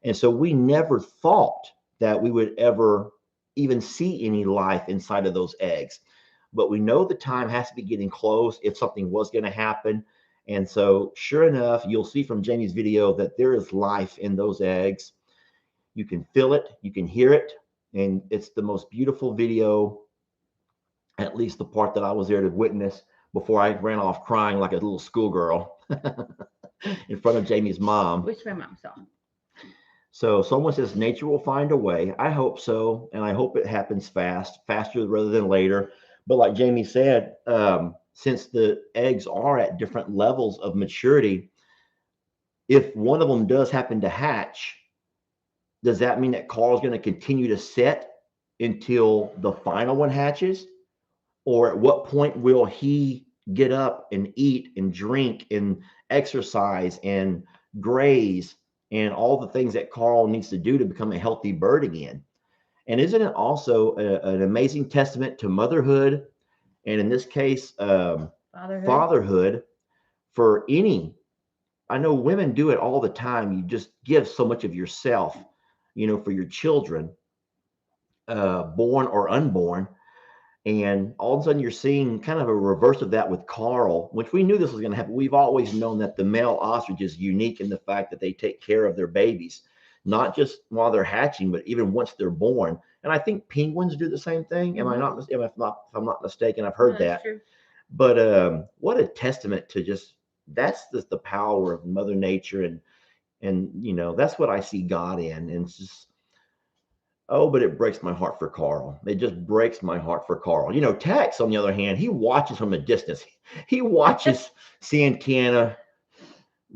And so we never thought that we would ever even see any life inside of those eggs, but we know the time has to be getting close if something was going to happen. And so, sure enough, you'll see from Jamie's video that there is life in those eggs. You can feel it, you can hear it, and it's the most beautiful video, at least the part that I was there to witness before I ran off crying like a little schoolgirl in front of Jamie's mom. Which my mom saw. So someone says nature will find a way. I hope so, and I hope it happens faster rather than later. But like Jamie said, since the eggs are at different levels of maturity, if one of them does happen to hatch, does that mean that Carl's going to continue to sit until the final one hatches? Or at what point will he get up and eat and drink and exercise and graze and all the things that Carl needs to do to become a healthy bird again? And isn't it also an amazing testament to motherhood, and in this case, fatherhood for any? I know women do it all the time. You just give so much of yourself, for your children, born or unborn. And all of a sudden, you're seeing kind of a reverse of that with Carl, which we knew this was going to happen. We've always known that the male ostrich is unique in the fact that they take care of their babies, not just while they're hatching, but even once they're born. And I think penguins do the same thing. Am I not? If I'm not mistaken, I've heard that. True. But what a testament to just that's just the power of Mother Nature, and that's what I see God in, and it's just. Oh, but it breaks my heart for Carl. It just breaks my heart for Carl. Tex, on the other hand, he watches from a distance. He watches Santana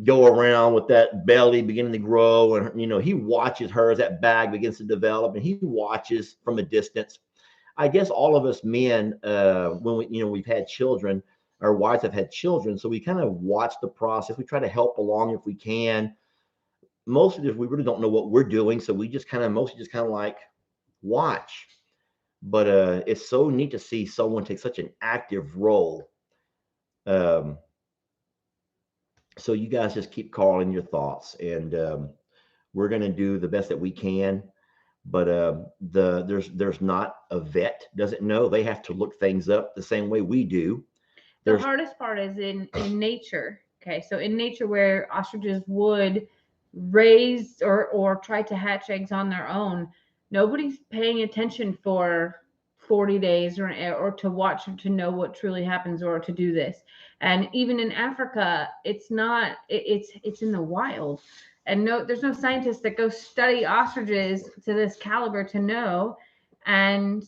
go around with that belly beginning to grow, and he watches her as that bag begins to develop, and he watches from a distance. I guess all of us men, when we've had children, our wives have had children, so we kind of watch the process. We try to help along if we can. Most of this, we really don't know what we're doing, so we just mostly just like watch. But it's so neat to see someone take such an active role. Um, so you guys just keep calling your thoughts, and we're going to do the best that we can. But there's not a vet doesn't know. They have to look things up the same way we do. The hardest part is in nature. Okay, so in nature where ostriches would raise or try to hatch eggs on their own, nobody's paying attention for 40 days or to watch to know what truly happens or to do this. And even in Africa, it's not it's in the wild. And no, there's no scientists that go study ostriches to this caliber to know. And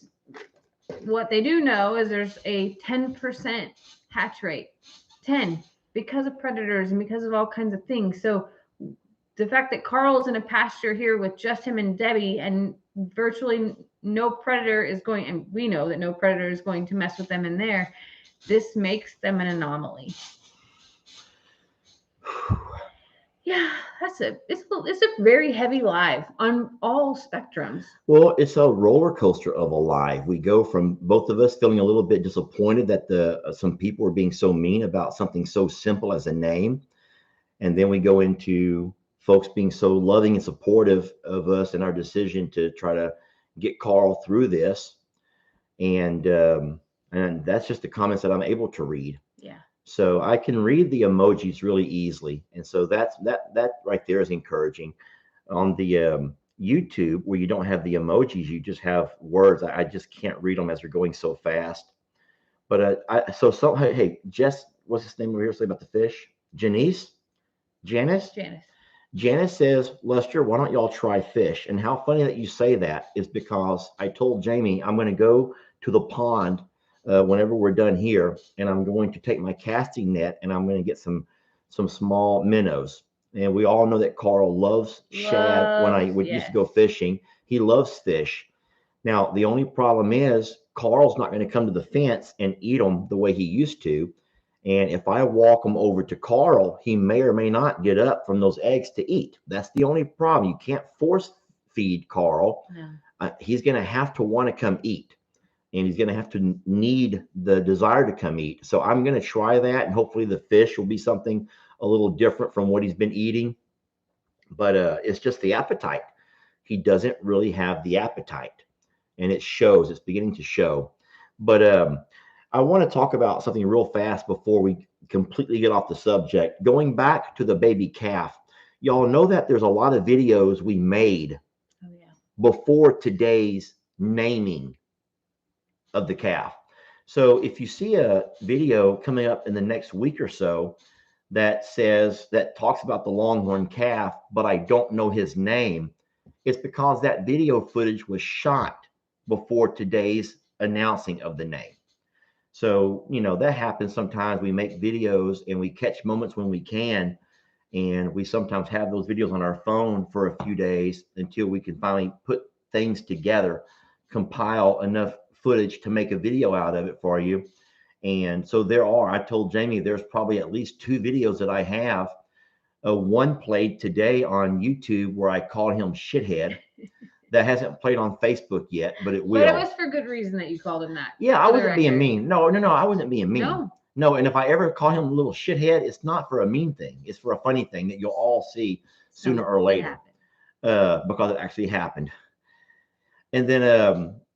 what they do know is there's a 10% hatch rate. 10, because of predators and because of all kinds of things. So the fact that Carl's in a pasture here with just him and Debbie, and virtually no predator is going, and we know that no predator is going to mess with them in there, this makes them an anomaly. Yeah, it's a very heavy live on all spectrums. Well, it's a roller coaster of a life. We go from both of us feeling a little bit disappointed that some people are being so mean about something so simple as a name, and then we go into folks being so loving and supportive of us and our decision to try to get Carl through this, and that's just the comments that I'm able to read. Yeah. So I can read the emojis really easily, and so that right there is encouraging. On the YouTube, where you don't have the emojis, you just have words. I just can't read them as they're going so fast. But hey, Jess, what's his name over here? Say about the fish, Janice. Janice says, Lester, why don't y'all try fish? And how funny that you say that is because I told Jamie I'm going to go to the pond whenever we're done here, and I'm going to take my casting net and I'm going to get some small minnows. And we all know that Carl loves shad. When I used to go fishing, he loves fish. Now, the only problem is Carl's not going to come to the fence and eat them the way he used to. And if I walk him over to Carl, he may or may not get up from those eggs to eat. That's the only problem. You can't force feed Carl. No. He's going to have to want to come eat, and he's going to have to need the desire to come eat. So I'm going to try that, and hopefully the fish will be something a little different from what he's been eating. But it's just the appetite. He doesn't really have the appetite, and it shows. It's beginning to show. But I want to talk about something real fast before we completely get off the subject. Going back to the baby calf, y'all know that there's a lot of videos we made before today's naming of the calf. So if you see a video coming up in the next week or so that talks about the longhorn calf, but I don't know his name, it's because that video footage was shot before today's announcing of the name. So, that happens sometimes. We make videos and we catch moments when we can. And we sometimes have those videos on our phone for a few days until we can finally put things together, compile enough footage to make a video out of it for you. And so I told Jamie, there's probably at least 2 videos that I have. One played today on YouTube where I called him shithead. That hasn't played on Facebook yet, but it will. But it was for good reason that you called him that. Yeah, I wasn't being mean. No, I wasn't being mean. No, and if I ever call him a little shithead, it's not for a mean thing. It's for a funny thing that you'll all see sooner or later, because it actually happened. And then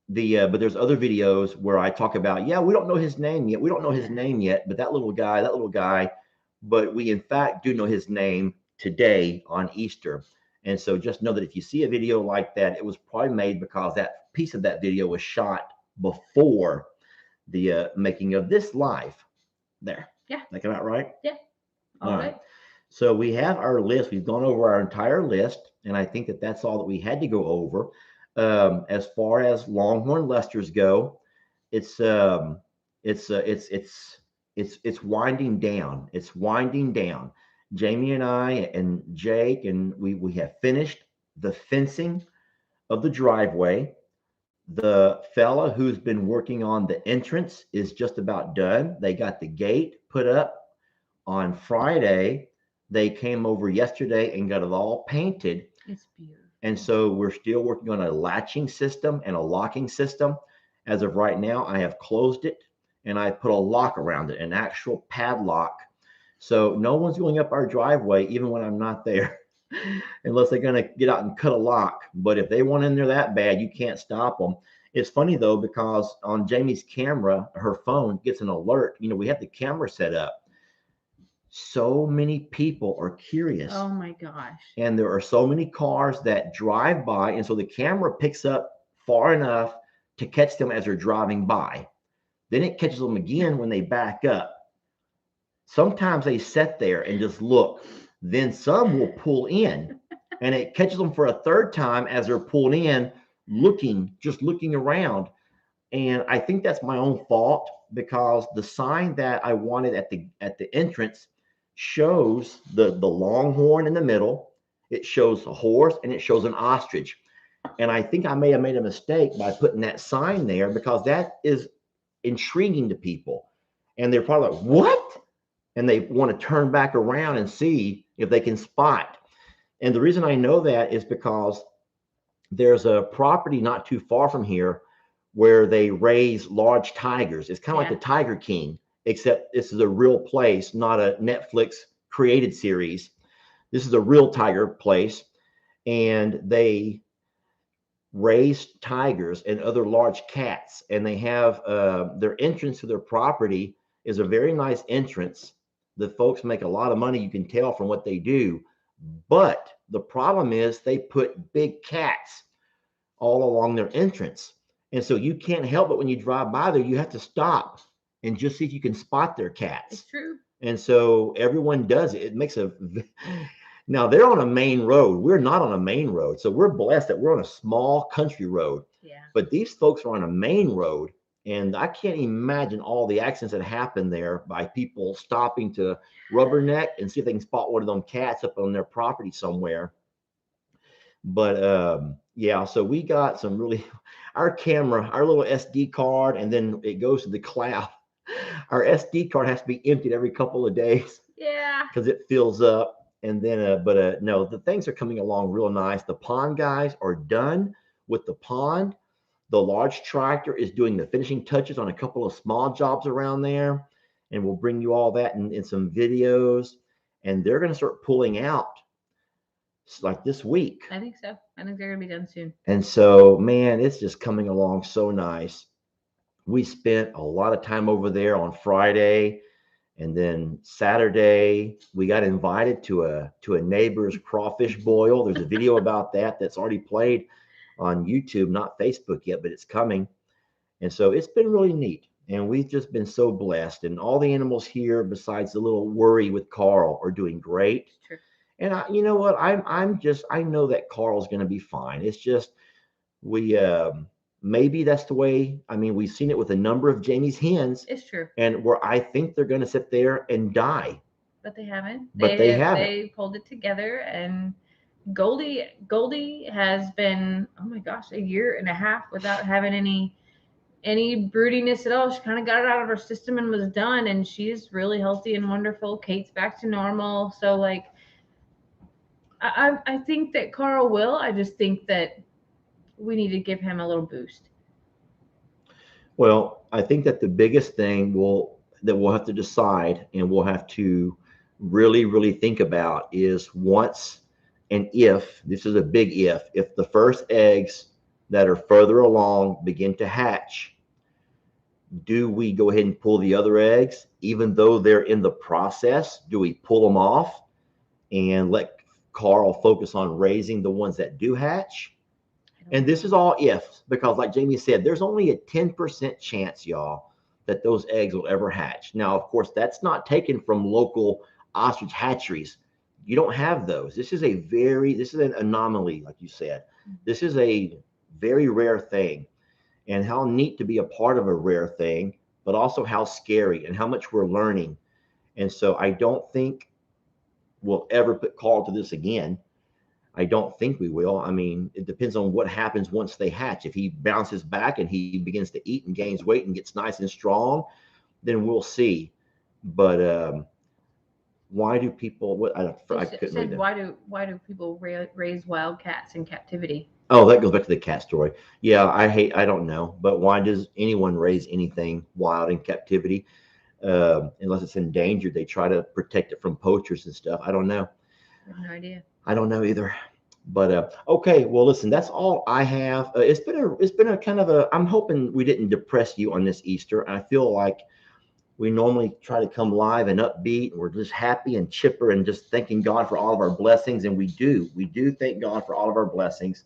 but there's other videos where I talk about, we don't know his name yet. We don't know his name yet, but that little guy, but we in fact do know his name today on Easter. And so just know that if you see a video like that, it was probably made because that piece of that video was shot before the making of this live. There. Yeah. That came out right? Yeah. All right. So we have our list. We've gone over our entire list, and I think that that's all that we had to go over. As far as longhorn Lesters go, it's winding down. It's winding down. Jamie and I and Jake, and we have finished the fencing of the driveway. The fella who's been working on the entrance is just about done. They got the gate put up on Friday. They came over yesterday and got it all painted. It's beautiful. And so we're still working on a latching system and a locking system. As of right now, I have closed it and I put a lock around it, an actual padlock. So no one's going up our driveway, even when I'm not there, unless they're going to get out and cut a lock. But if they want in there that bad, you can't stop them. It's funny, though, because on Jamie's camera, her phone gets an alert. We have the camera set up. So many people are curious. Oh, my gosh. And there are so many cars that drive by. And so the camera picks up far enough to catch them as they're driving by. Then it catches them again when they back up. Sometimes they sit there and just look. Then some will pull in and it catches them for a third time as they're pulled in, looking, just looking around. And I think that's my own fault because the sign that I wanted at the entrance shows the longhorn in the middle. It shows a horse and it shows an ostrich. And I think I may have made a mistake by putting that sign there because that is intriguing to people. And they're probably like, what? And they want to turn back around and see if they can spot. And the reason I know that is because there's a property not too far from here where they raise large tigers. It's kind of like the Tiger King, except this is a real place, not a Netflix created series. This is a real tiger place. And they raise tigers and other large cats. And they have their entrance to their property is a very nice entrance. The folks make a lot of money, you can tell from what they do. But the problem is they put big cats all along their entrance. And so you can't help it when you drive by there, you have to stop and just see if you can spot their cats. It's true. And so everyone does it. It makes a now they're on a main road. We're not on a main road. So we're blessed that we're on a small country road. Yeah. But these folks are on a main road. And I can't imagine all the accidents that happen there by people stopping to rubberneck and see if they can spot one of them cats up on their property somewhere. But yeah, so we got some really, our camera, our little SD card, and then it goes to the cloud. Our SD card has to be emptied every couple of days. Yeah. Because it fills up. And then, no, the things are coming along real nice. The pond guys are done with the pond. The large tractor is doing the finishing touches on a couple of small jobs around there. And we'll bring you all that in some videos. And they're going to start pulling out like this week. I think so. I think they're going to be done soon. And so, man, it's just coming along so nice. We spent a lot of time over there on Friday. And then Saturday, we got invited to a neighbor's crawfish boil. There's a video about that that's already played on YouTube, not Facebook yet, but it's coming. And so it's been really neat. And we've just been so blessed. And all the animals here, besides the little worry with Carl, are doing great. Sure. And you know what? I know that Carl's going to be fine. It's just maybe that's the way. I mean, we've seen it with a number of Jamie's hens. It's true. And where I think they're going to sit there and die. But they haven't. They haven't. They pulled it together, and Goldie has been, oh my gosh, a year and a half without having any broodiness at all. She kind of got it out of her system and was done, and she's really healthy and wonderful. Kate's back to normal. So like, I think that Carl will. I just think that we need to give him a little boost. Well, I think that the biggest thing that we'll have to decide and we'll have to really, really think about is once and if, this is a big if the first eggs that are further along begin to hatch, do we go ahead and pull the other eggs, even though they're in the process? Do we pull them off and let Carl focus on raising the ones that do hatch? And this is all ifs, because like Jamie said, there's only a 10% chance, y'all, that those eggs will ever hatch. Now, of course, that's not taken from local ostrich hatcheries. You don't have those. This is an anomaly, like you said. This is a very rare thing. And how neat to be a part of a rare thing, but also how scary and how much we're learning. And so I don't think we'll ever put Carl to this again. I don't think we will. I mean, it depends on what happens once they hatch. If he bounces back and he begins to eat and gains weight and gets nice and strong, then we'll see. But why do people? I couldn't read that. Why do people raise wild cats in captivity? Oh, that goes back to the cat story. Yeah, I don't know. But why does anyone raise anything wild in captivity? Unless it's endangered, they try to protect it from poachers and stuff. I don't know. I have no idea. I don't know either. But okay, well, listen, that's all I have. It's been a kind of a. I'm hoping we didn't depress you on this Easter. I feel like we normally try to come live and upbeat, and we're just happy and chipper and just thanking God for all of our blessings. And we do thank God for all of our blessings.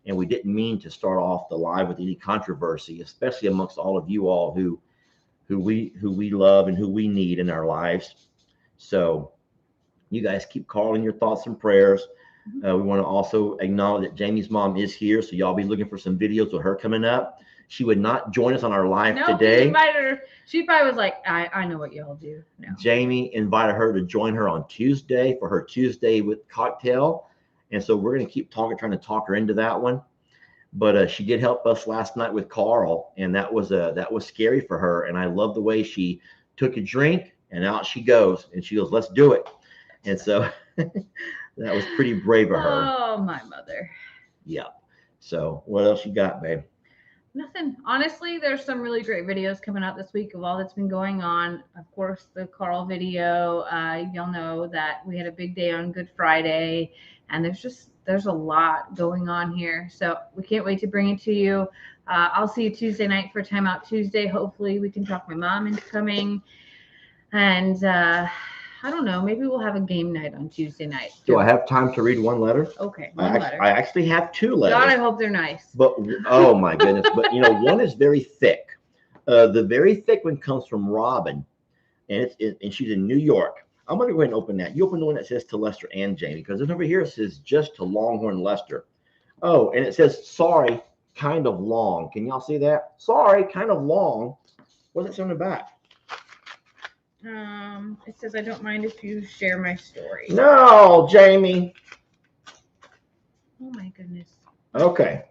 and we didn't mean to start off the live with any controversy, especially amongst all of you all who we love and who we need in our lives. So you guys keep calling your thoughts and prayers. We want to also acknowledge that Jamie's mom is here, so y'all be looking for some videos with her coming up. She would not join us on our live today. We invited her. She probably was like, I know what y'all do. No. Jamie invited her to join her on Tuesday for her Tuesday with cocktail. And so we're going to keep trying to talk her into that one. But she did help us last night with Carl, and that was scary for her. And I love the way she took a drink and out she goes, and she goes, "Let's do it." And so that was pretty brave of her. Oh, my mother. Yeah. So what else you got, babe? Nothing. Honestly, there's some really great videos coming out this week of all that's been going on. Of course, the Carl video. Y'all know that we had a big day on Good Friday, and there's a lot going on here. So we can't wait to bring it to you. I'll see you Tuesday night for Timeout Tuesday. Hopefully, we can talk my mom into coming. And I don't know. Maybe we'll have a game night on Tuesday night. Do I have time to read one letter? Okay, one letter. I actually have two letters. God, I hope they're nice. But oh my goodness! But one is very thick. The very thick one comes from Robin, and and she's in New York. I'm going to go ahead and open that. You open the one that says to Lester and Jamie, because over here it says just to Longhorn Lester. Oh, and it says sorry, kind of long. Can y'all see that? Sorry, kind of long. What's it say on the back? It says, I don't mind if you share my story. No, Jamie. Oh my goodness. Okay.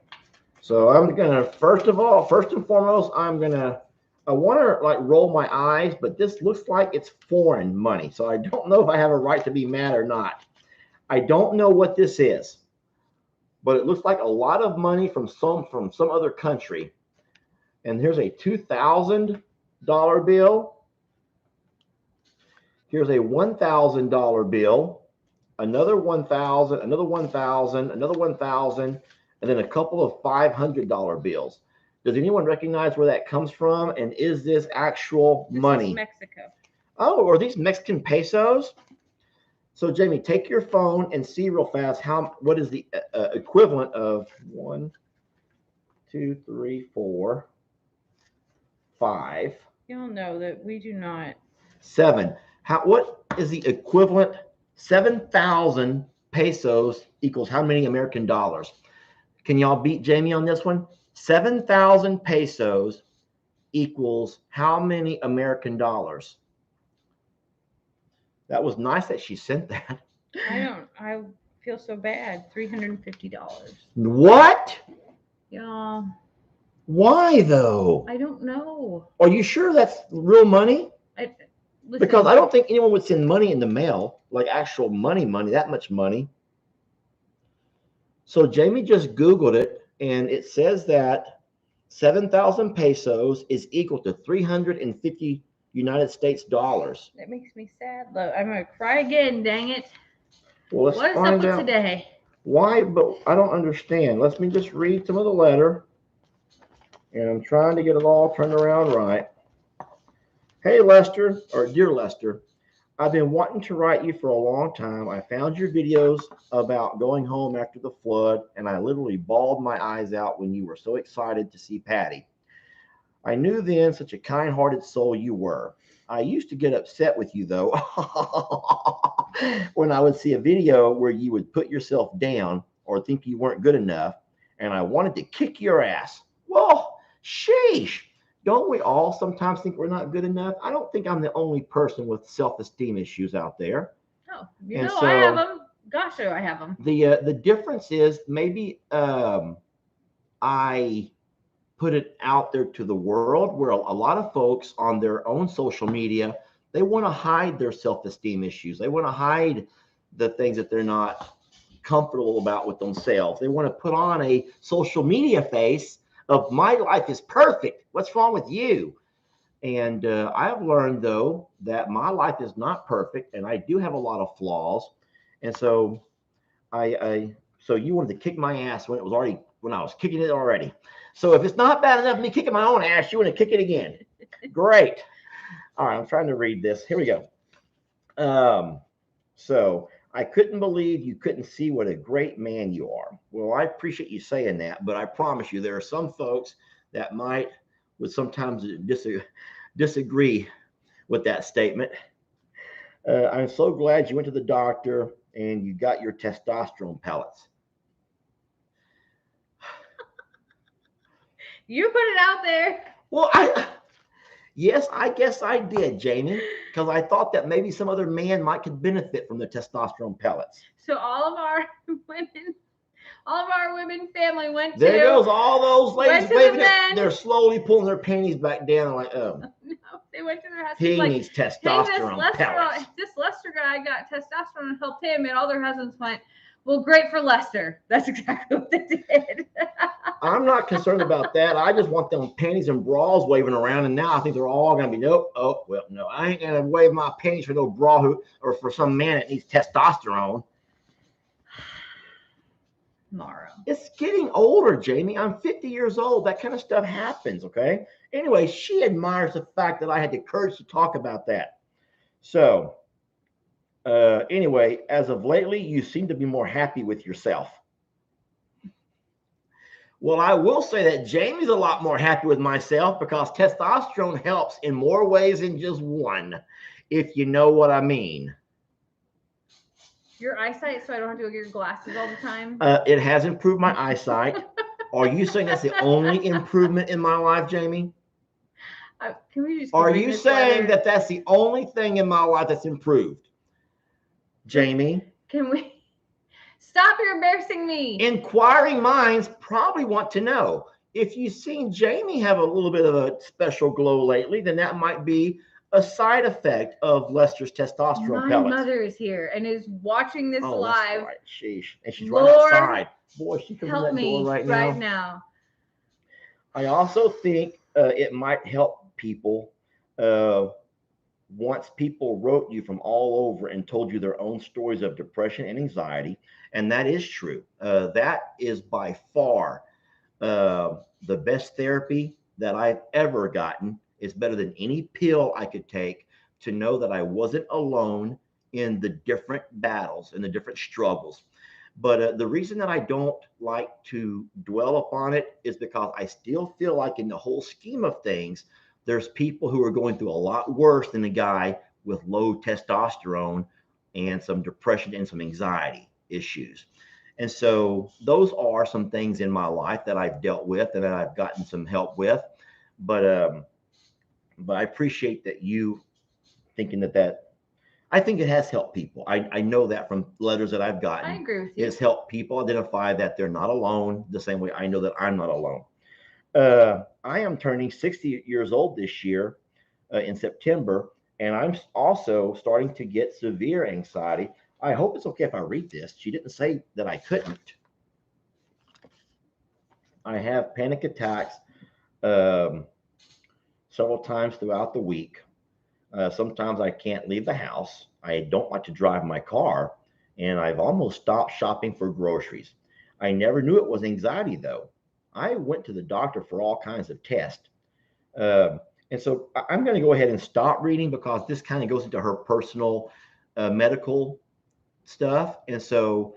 So I'm gonna first and foremost, I want to like roll my eyes, but this looks like it's foreign money. So I don't know if I have a right to be mad or not. I don't know what this is, but it looks like a lot of money from some other country. And here's a $2,000 bill. Here's a $1,000 bill, another 1,000, another 1,000, another 1,000, and then a couple of $500 bills. Does anyone recognize where that comes from? And is this actual money? This is Mexico. Oh, are these Mexican pesos? So Jamie, take your phone and see real fast what is the equivalent of 1, 2, 3, 4, 5. Y'all know that we do not. 7. What is the equivalent? 7,000 pesos equals how many American dollars? Can y'all beat Jamie on this one? 7,000 pesos equals how many American dollars? That was nice that she sent that. I feel so bad. $350. What? Y'all. Why though? I don't know. Are you sure that's real money? Listen, because I don't think anyone would send money in the mail, like actual money, that much money. So Jamie just Googled it, and it says that 7,000 pesos is equal to 350 United States dollars. That makes me sad, though. I'm going to cry again, dang it. Well, let's what is find up out with today? Why, but I don't understand. Let me just read some of the letter, and I'm trying to get it all turned around right. Hey, Lester, or dear Lester, I've been wanting to write you for a long time. I found your videos about going home after the flood, and I literally bawled my eyes out when you were so excited to see Patty. I knew then such a kind-hearted soul you were. I used to get upset with you, though, when I would see a video where you would put yourself down or think you weren't good enough, and I wanted to kick your ass. Well, sheesh. Don't we all sometimes think we're not good enough? I don't think I'm the only person with self-esteem issues out there. Oh, I have them. Gosh, I have them. The difference is maybe I put it out there to the world where a lot of folks on their own social media, they want to hide their self-esteem issues. They want to hide the things that they're not comfortable about with themselves. They want to put on a social media face of my life is perfect. What's wrong with you? And I've learned, though, that my life is not perfect, and I do have a lot of flaws. And so so you wanted to kick my ass when I was kicking it already. So if it's not bad enough me kicking my own ass, you want to kick it again. Great. All right, I'm trying to read this. Here we go. So I couldn't believe you couldn't see what a great man you are. Well, I appreciate you saying that, but I promise you there are some folks that would sometimes disagree with that statement. I'm so glad you went to the doctor and you got your testosterone pellets. You put it out there. Well, yes, I guess I did, Jamie, because I thought that maybe some other man might could benefit from the testosterone pellets. So all of our women family went There to. goes all those ladies went to waving the it. men. They're slowly pulling their panties back down, like, oh, No, they went to their husbands. he like, needs hey, testosterone pellets. this Lester guy got testosterone and helped him, and all their husbands went, well, great for Lester. That's exactly what they did. I'm not concerned about that. I just want them panties and bras waving around, and now I think they're all going to be, nope, oh, well, no, I ain't going to wave my panties for no bra or for some man that needs testosterone. Tomorrow. It's getting older, Jamie. I'm 50 years old. That kind of stuff happens, okay? Anyway, she admires the fact that I had the courage to talk about that. So, anyway, as of lately, you seem to be more happy with yourself. Well, I will say that Jamie's a lot more happy with myself because testosterone helps in more ways than just one, if you know what I mean. Your eyesight, so I don't have to go get your glasses all the time? It has improved my eyesight. Are you saying that's the only improvement in my life, Jamie? Can we just Are you saying that that's the only thing in my life that's improved? Jamie? Can we stop? You're embarrassing me. Inquiring minds probably want to know. If you've seen Jamie have a little bit of a special glow lately, then that might be a side effect of Lester's testosterone pellets. My mother is here and is watching this live. Right. Sheesh. And she's Lord, right outside. Boy, she comes in that door right now. I also think it might help people once people wrote you from all over and told you their own stories of depression and anxiety. And that is true. That is by far the best therapy that I've ever gotten. It's better than any pill I could take to know that I wasn't alone in the different battles and the different struggles. But the reason that I don't like to dwell upon it is because I still feel like in the whole scheme of things, there's people who are going through a lot worse than a guy with low testosterone and some depression and some anxiety issues. And so those are some things in my life that I've dealt with and that I've gotten some help with. But I appreciate that you thinking that I think it has helped people. I know that from letters that I've gotten. I agree with you. It's helped people identify that they're not alone the same way I know that I'm not alone. I am turning 60 years old this year in September, and I'm also starting to get severe anxiety. I hope it's okay if I read this. She didn't say that I couldn't. I have panic attacks several times throughout the week. Sometimes I can't leave the house. I don't like to drive my car, and I've almost stopped shopping for groceries. I never knew it was anxiety, though. I went to the doctor for all kinds of tests. And so I'm going to go ahead and stop reading because this kind of goes into her personal medical stuff. And so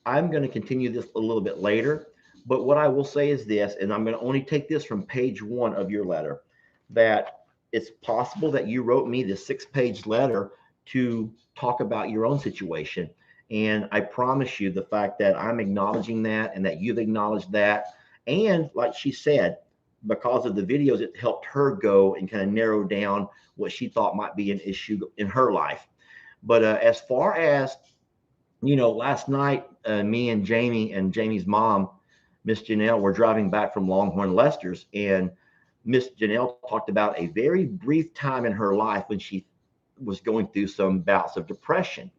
I'm going to continue this a little bit later. But what I will say is this, and I'm going to only take this from page 1 of your letter, that it's possible that you wrote me this 6-page letter to talk about your own situation. And I promise you the fact that I'm acknowledging that and that you've acknowledged that. And like she said, because of the videos, it helped her go and kind of narrow down what she thought might be an issue in her life. But as far as, last night, me and Jamie and Jamie's mom, Miss Janelle, were driving back from Longhorn Lester's, and Miss Janelle talked about a very brief time in her life when she was going through some bouts of depression.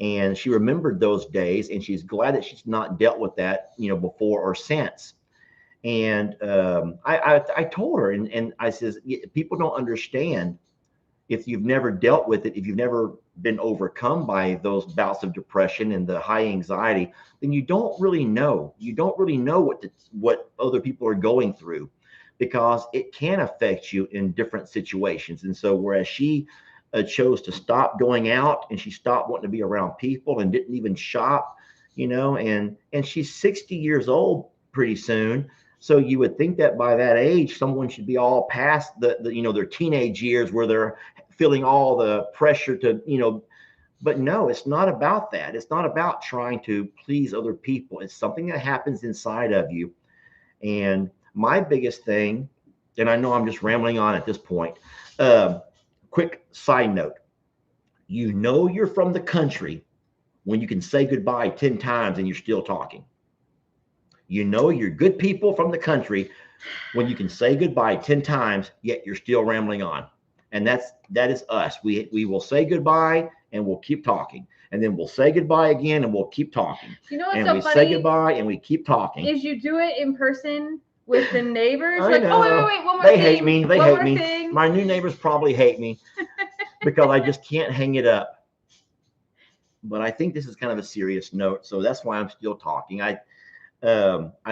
And she remembered those days, and she's glad that she's not dealt with that, before or since. And I told her, and I says, people don't understand if you've never dealt with it, if you've never been overcome by those bouts of depression and the high anxiety, then you don't really know. You don't really know what other people are going through, because it can affect you in different situations. And so whereas she chose to stop going out, and she stopped wanting to be around people and didn't even shop, and she's 60 years old pretty soon. So you would think that by that age, someone should be all past their teenage years where they're feeling all the pressure to, but no, it's not about that. It's not about trying to please other people. It's something that happens inside of you. And my biggest thing, and I know I'm just rambling on at this point, uh, quick side note, you're from the country when you can say goodbye 10 times and you're still talking. You're good people from the country when you can say goodbye 10 times, yet you're still rambling on. And that is us. We will say goodbye and we'll keep talking. And then we'll say goodbye again and we'll keep talking. You know what's and so we funny say goodbye and we keep talking. Is you do it in person with the neighbors. I Like, know. oh wait, one more they thing. hate me. They one hate more me. Thing. My new neighbors probably hate me because I just can't hang it up. But I think this is kind of a serious note, so that's why I'm still talking. I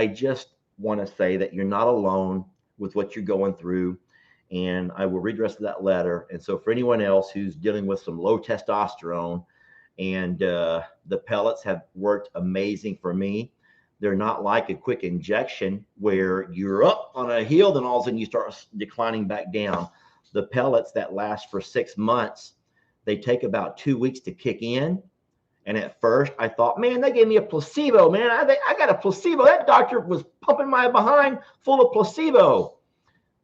just want to say that you're not alone with what you're going through, and I will read the rest of that letter. And so, for anyone else who's dealing with some low testosterone, and the pellets have worked amazing for me. They're not like a quick injection where you're up on a hill, then all of a sudden you start declining back down. The pellets that last for 6 months, they take about 2 weeks to kick in. And at first, I thought, man, they gave me a placebo, man. I got a placebo. That doctor was pumping my behind full of placebo.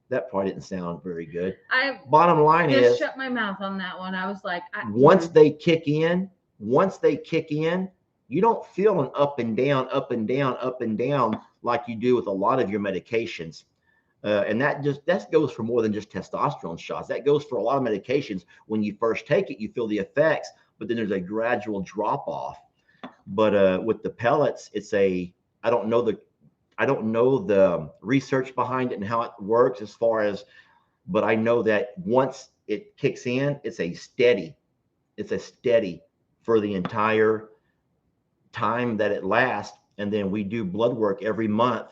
That part didn't sound very good. Bottom line is, shut my mouth on that one. I was like, once they kick in, you don't feel an up and down, up and down, up and down like you do with a lot of your medications. And that goes for more than just testosterone shots. That goes for a lot of medications. When you first take it, you feel the effects, but then there's a gradual drop off. But with the pellets, I don't know the research behind it and how it works as far as, but I know that once it kicks in, it's a steady for the entire time that it lasts. And then we do blood work every month.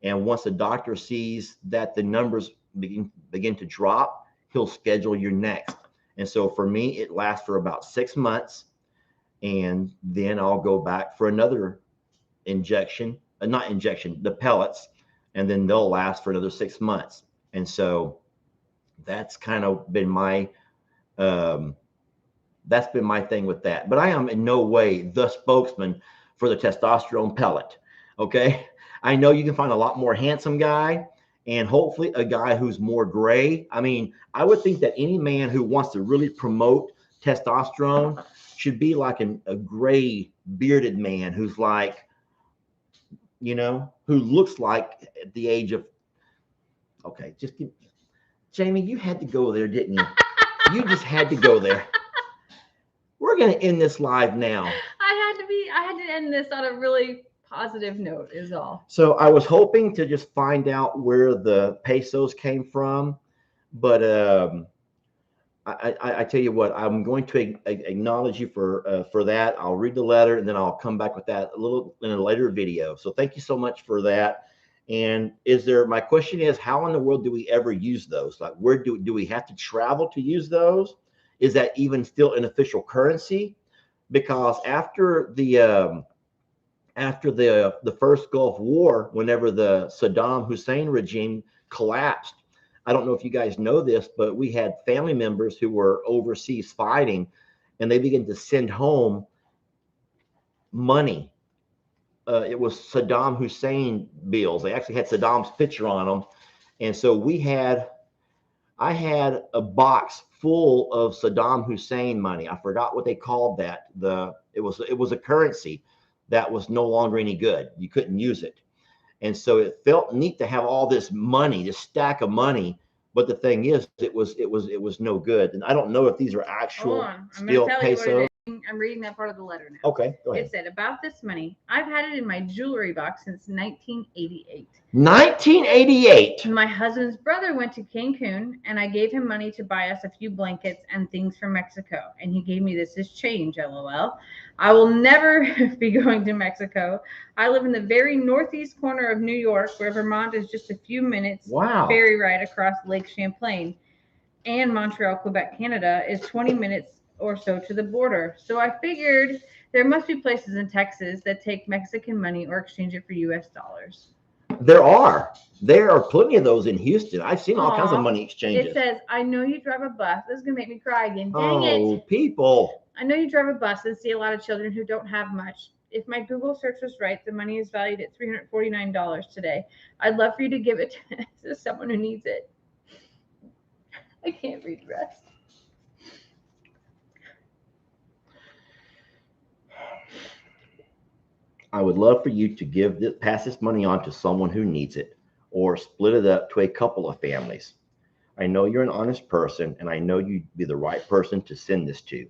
And once the doctor sees that the numbers begin to drop, he'll schedule your next. And so for me, it lasts for about 6 months. And then I'll go back for another injection, not injection, the pellets. And then they'll last for another 6 months. And so that's kind of been my thing with that. But I am in no way the spokesman for the testosterone pellet. Okay. I know you can find a lot more handsome guy and hopefully a guy who's more gray. I mean, I would think that any man who wants to really promote testosterone should be like a gray bearded man who's like, who looks like at the age of, okay, Jamie, you had to go there, didn't you? You just had to go there. We're going to end this live now. I had to end this on a really positive note is all. So I was hoping to just find out where the pesos came from, but I tell you what, I'm going to acknowledge you for that. I'll read the letter and then I'll come back with that a little in a later video. So thank you so much for that. And my question is, how in the world do we ever use those? Like, where do we have to travel to use those? Is that even still an official currency? Because after the first Gulf War, whenever the Saddam Hussein regime collapsed, I don't know if you guys know this, but we had family members who were overseas fighting, and they began to send home money. It was Saddam Hussein bills. They actually had Saddam's picture on them. And so I had a box full of Saddam Hussein money. I forgot what they called that. It was a currency that was no longer any good. You couldn't use it. And so it felt neat to have all this money, this stack of money. But the thing is, it was no good. And I don't know if these are actual still pesos. I'm reading that part of the letter now. Okay, go ahead. It said, about this money, I've had it in my jewelry box since 1988. 1988. My husband's brother went to Cancun, and I gave him money to buy us a few blankets and things from Mexico. And he gave me this as change, LOL. I will never be going to Mexico. I live in the very northeast corner of New York, where Vermont is just a few minutes ferry ride across Lake Champlain. and Montreal, Quebec, Canada is 20 minutes or so to the border. So I figured there must be places in Texas that take Mexican money or exchange it for US dollars. There are plenty of those in Houston. I've seen all kinds of Aw, money it exchanges. says, I know you drive a bus. This is going to make me cry again. Dang Oh, it. people. I know you drive a bus and see a lot of children who don't have much. If my Google search was right, the money is valued at $349 today. I'd love for you to give it to someone who needs it. I can't read the rest. I would love for you to pass this money on to someone who needs it, or split it up to a couple of families. I know you're an honest person, and I know you'd be the right person to send this to.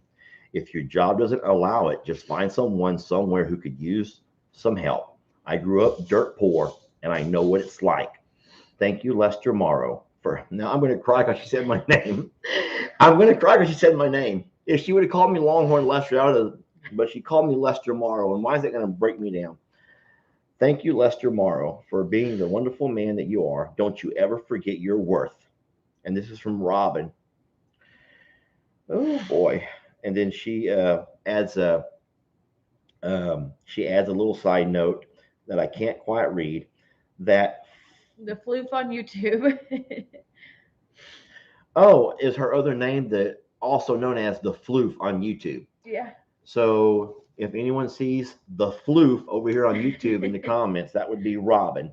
If your job doesn't allow it, just find someone somewhere who could use some help. I grew up dirt poor, and I know what it's like. Thank you, Lester Morrow. For now, I'm going to cry because she said my name. I'm going to cry because she said my name. If she would have called me Longhorn Lester, I would have. But she called me Lester Morrow, and why is that going to break me down? Thank you, Lester Morrow, for being the wonderful man that you are. Don't you ever forget your worth. And this is from Robin. Oh boy! And then she adds a little side note that I can't quite read. That The floof on YouTube. is her other name, that also known as the floof on YouTube. Yeah. So if anyone sees the floof over here on YouTube in the comments, that would be Robin.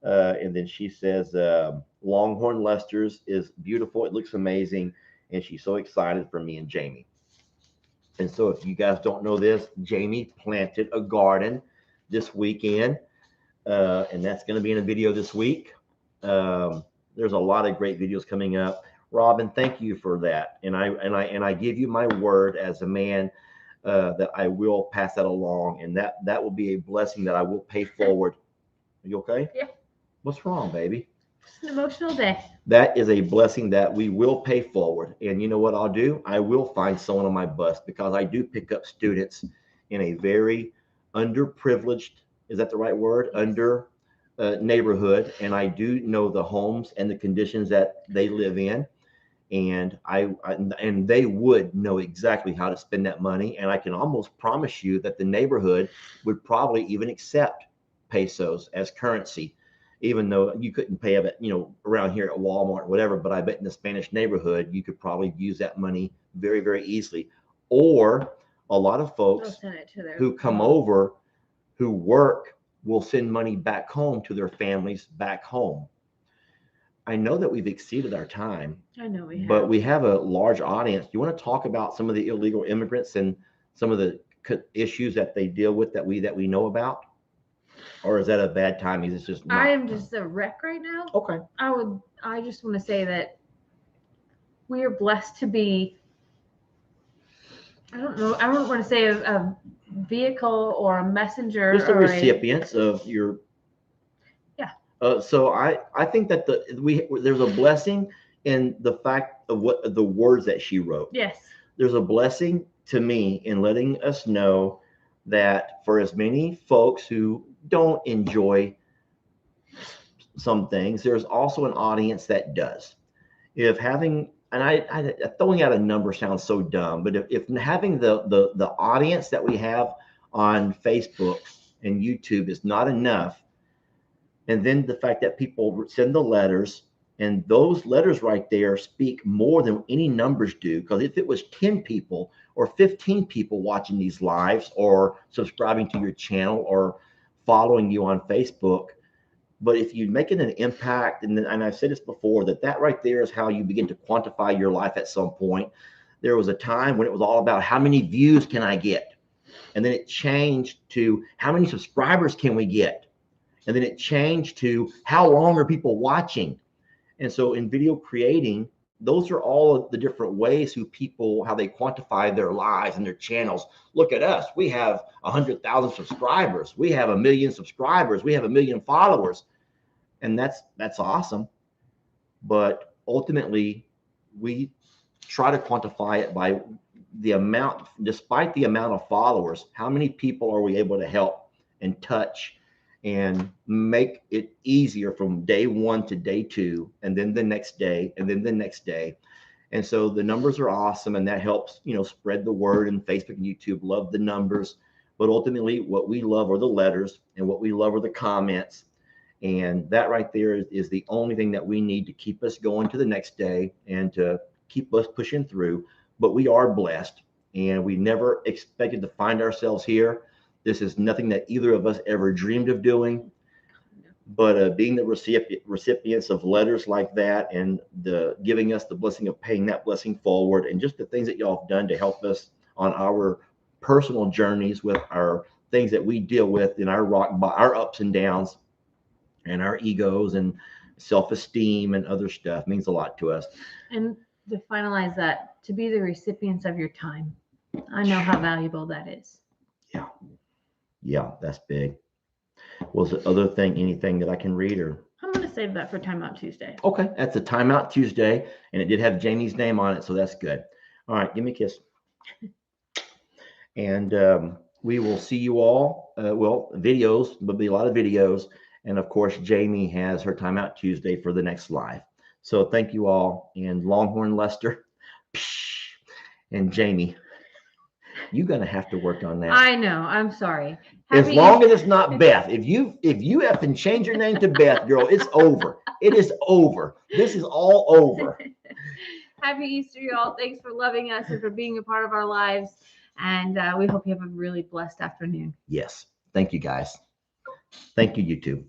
And then she says, Longhorn Lester's is beautiful. It looks amazing. And she's so excited for me and Jamie. And so if you guys don't know this, Jamie planted a garden this weekend. And that's going to be in a video this week. There's a lot of great videos coming up. Robin, thank you for that. And I give you my word as a man that I will pass that along, and that will be a blessing that I will pay forward. Are you okay? Yeah. What's wrong, baby? It's an emotional day. That is a blessing that we will pay forward. And you know what I'll do? I will find someone on my bus, because I do pick up students in a very underprivileged, is that the right word? Under neighborhood. And I do know the homes and the conditions that they live in. And and they would know exactly how to spend that money. And I can almost promise you that the neighborhood would probably even accept pesos as currency, even though you couldn't pay it, around here at Walmart or whatever. But I bet in the Spanish neighborhood, you could probably use that money very, very easily. Or a lot of folks who come over, who work, will send money back home to their families back home. I know that we've exceeded our time. I know we have. But we have a large audience. Do you want to talk about some of the illegal immigrants and some of the issues that they deal with that we know about? Or is that a bad time? It's just not. I am just a wreck right now. Okay. I just want to say that we are blessed to be, I don't want to say a vehicle or a messenger. Just the recipients of your. Yeah. So I think that there's a blessing in the fact of what the words that she wrote. Yes. There's a blessing to me in letting us know that for as many folks who don't enjoy some things, there's also an audience that does. If having, and I throwing out a number sounds so dumb, but if having the audience that we have on Facebook and YouTube is not enough, and then the fact that people send the letters, and those letters right there speak more than any numbers do. Because if it was 10 people or 15 people watching these lives or subscribing to your channel or following you on Facebook, but if you make it an impact, and I've said this before, that right there is how you begin to quantify your life at some point. There was a time when it was all about how many views can I get? And then it changed to how many subscribers can we get? And then it changed to how long are people watching? And so in video creating, those are all of the different ways how they quantify their lives and their channels. Look at us. We have 100,000 subscribers. We have 1 million subscribers. We have 1 million followers. And that's awesome. But ultimately, we try to quantify it by the amount, despite the amount of followers, how many people are we able to help and touch and make it easier from day one to day two, and then the next day, and then the next day. And so the numbers are awesome, and that helps, spread the word. And Facebook and YouTube love the numbers, but ultimately, what we love are the letters, and what we love are the comments. And that right there is the only thing that we need to keep us going to the next day and to keep us pushing through. But we are blessed, and we never expected to find ourselves here. This is nothing that either of us ever dreamed of doing. But being the recipients of letters like that, and the giving us the blessing of paying that blessing forward, and just the things that y'all have done to help us on our personal journeys with our things that we deal with in our ups and downs, and our egos and self-esteem and other stuff, means a lot to us. And to finalize that, to be the recipients of your time, I know how valuable that is. Yeah, that's big. Was the other thing anything that I can read, or? I'm going to save that for Timeout Tuesday. Okay, that's a Timeout Tuesday, and it did have Jamie's name on it, so that's good. All right, give me a kiss. And we will see you all. Videos, there'll be a lot of videos. And of course, Jamie has her Timeout Tuesday for the next live. So thank you all. And Longhorn Lester and Jamie, you're going to have to work on that. I know. I'm sorry. As long as it's not Beth. If you have to change your name to Beth, girl, it's over. It is over. This is all over. Happy Easter, y'all. Thanks for loving us and for being a part of our lives. And we hope you have a really blessed afternoon. Yes. Thank you, guys. Thank you, YouTube.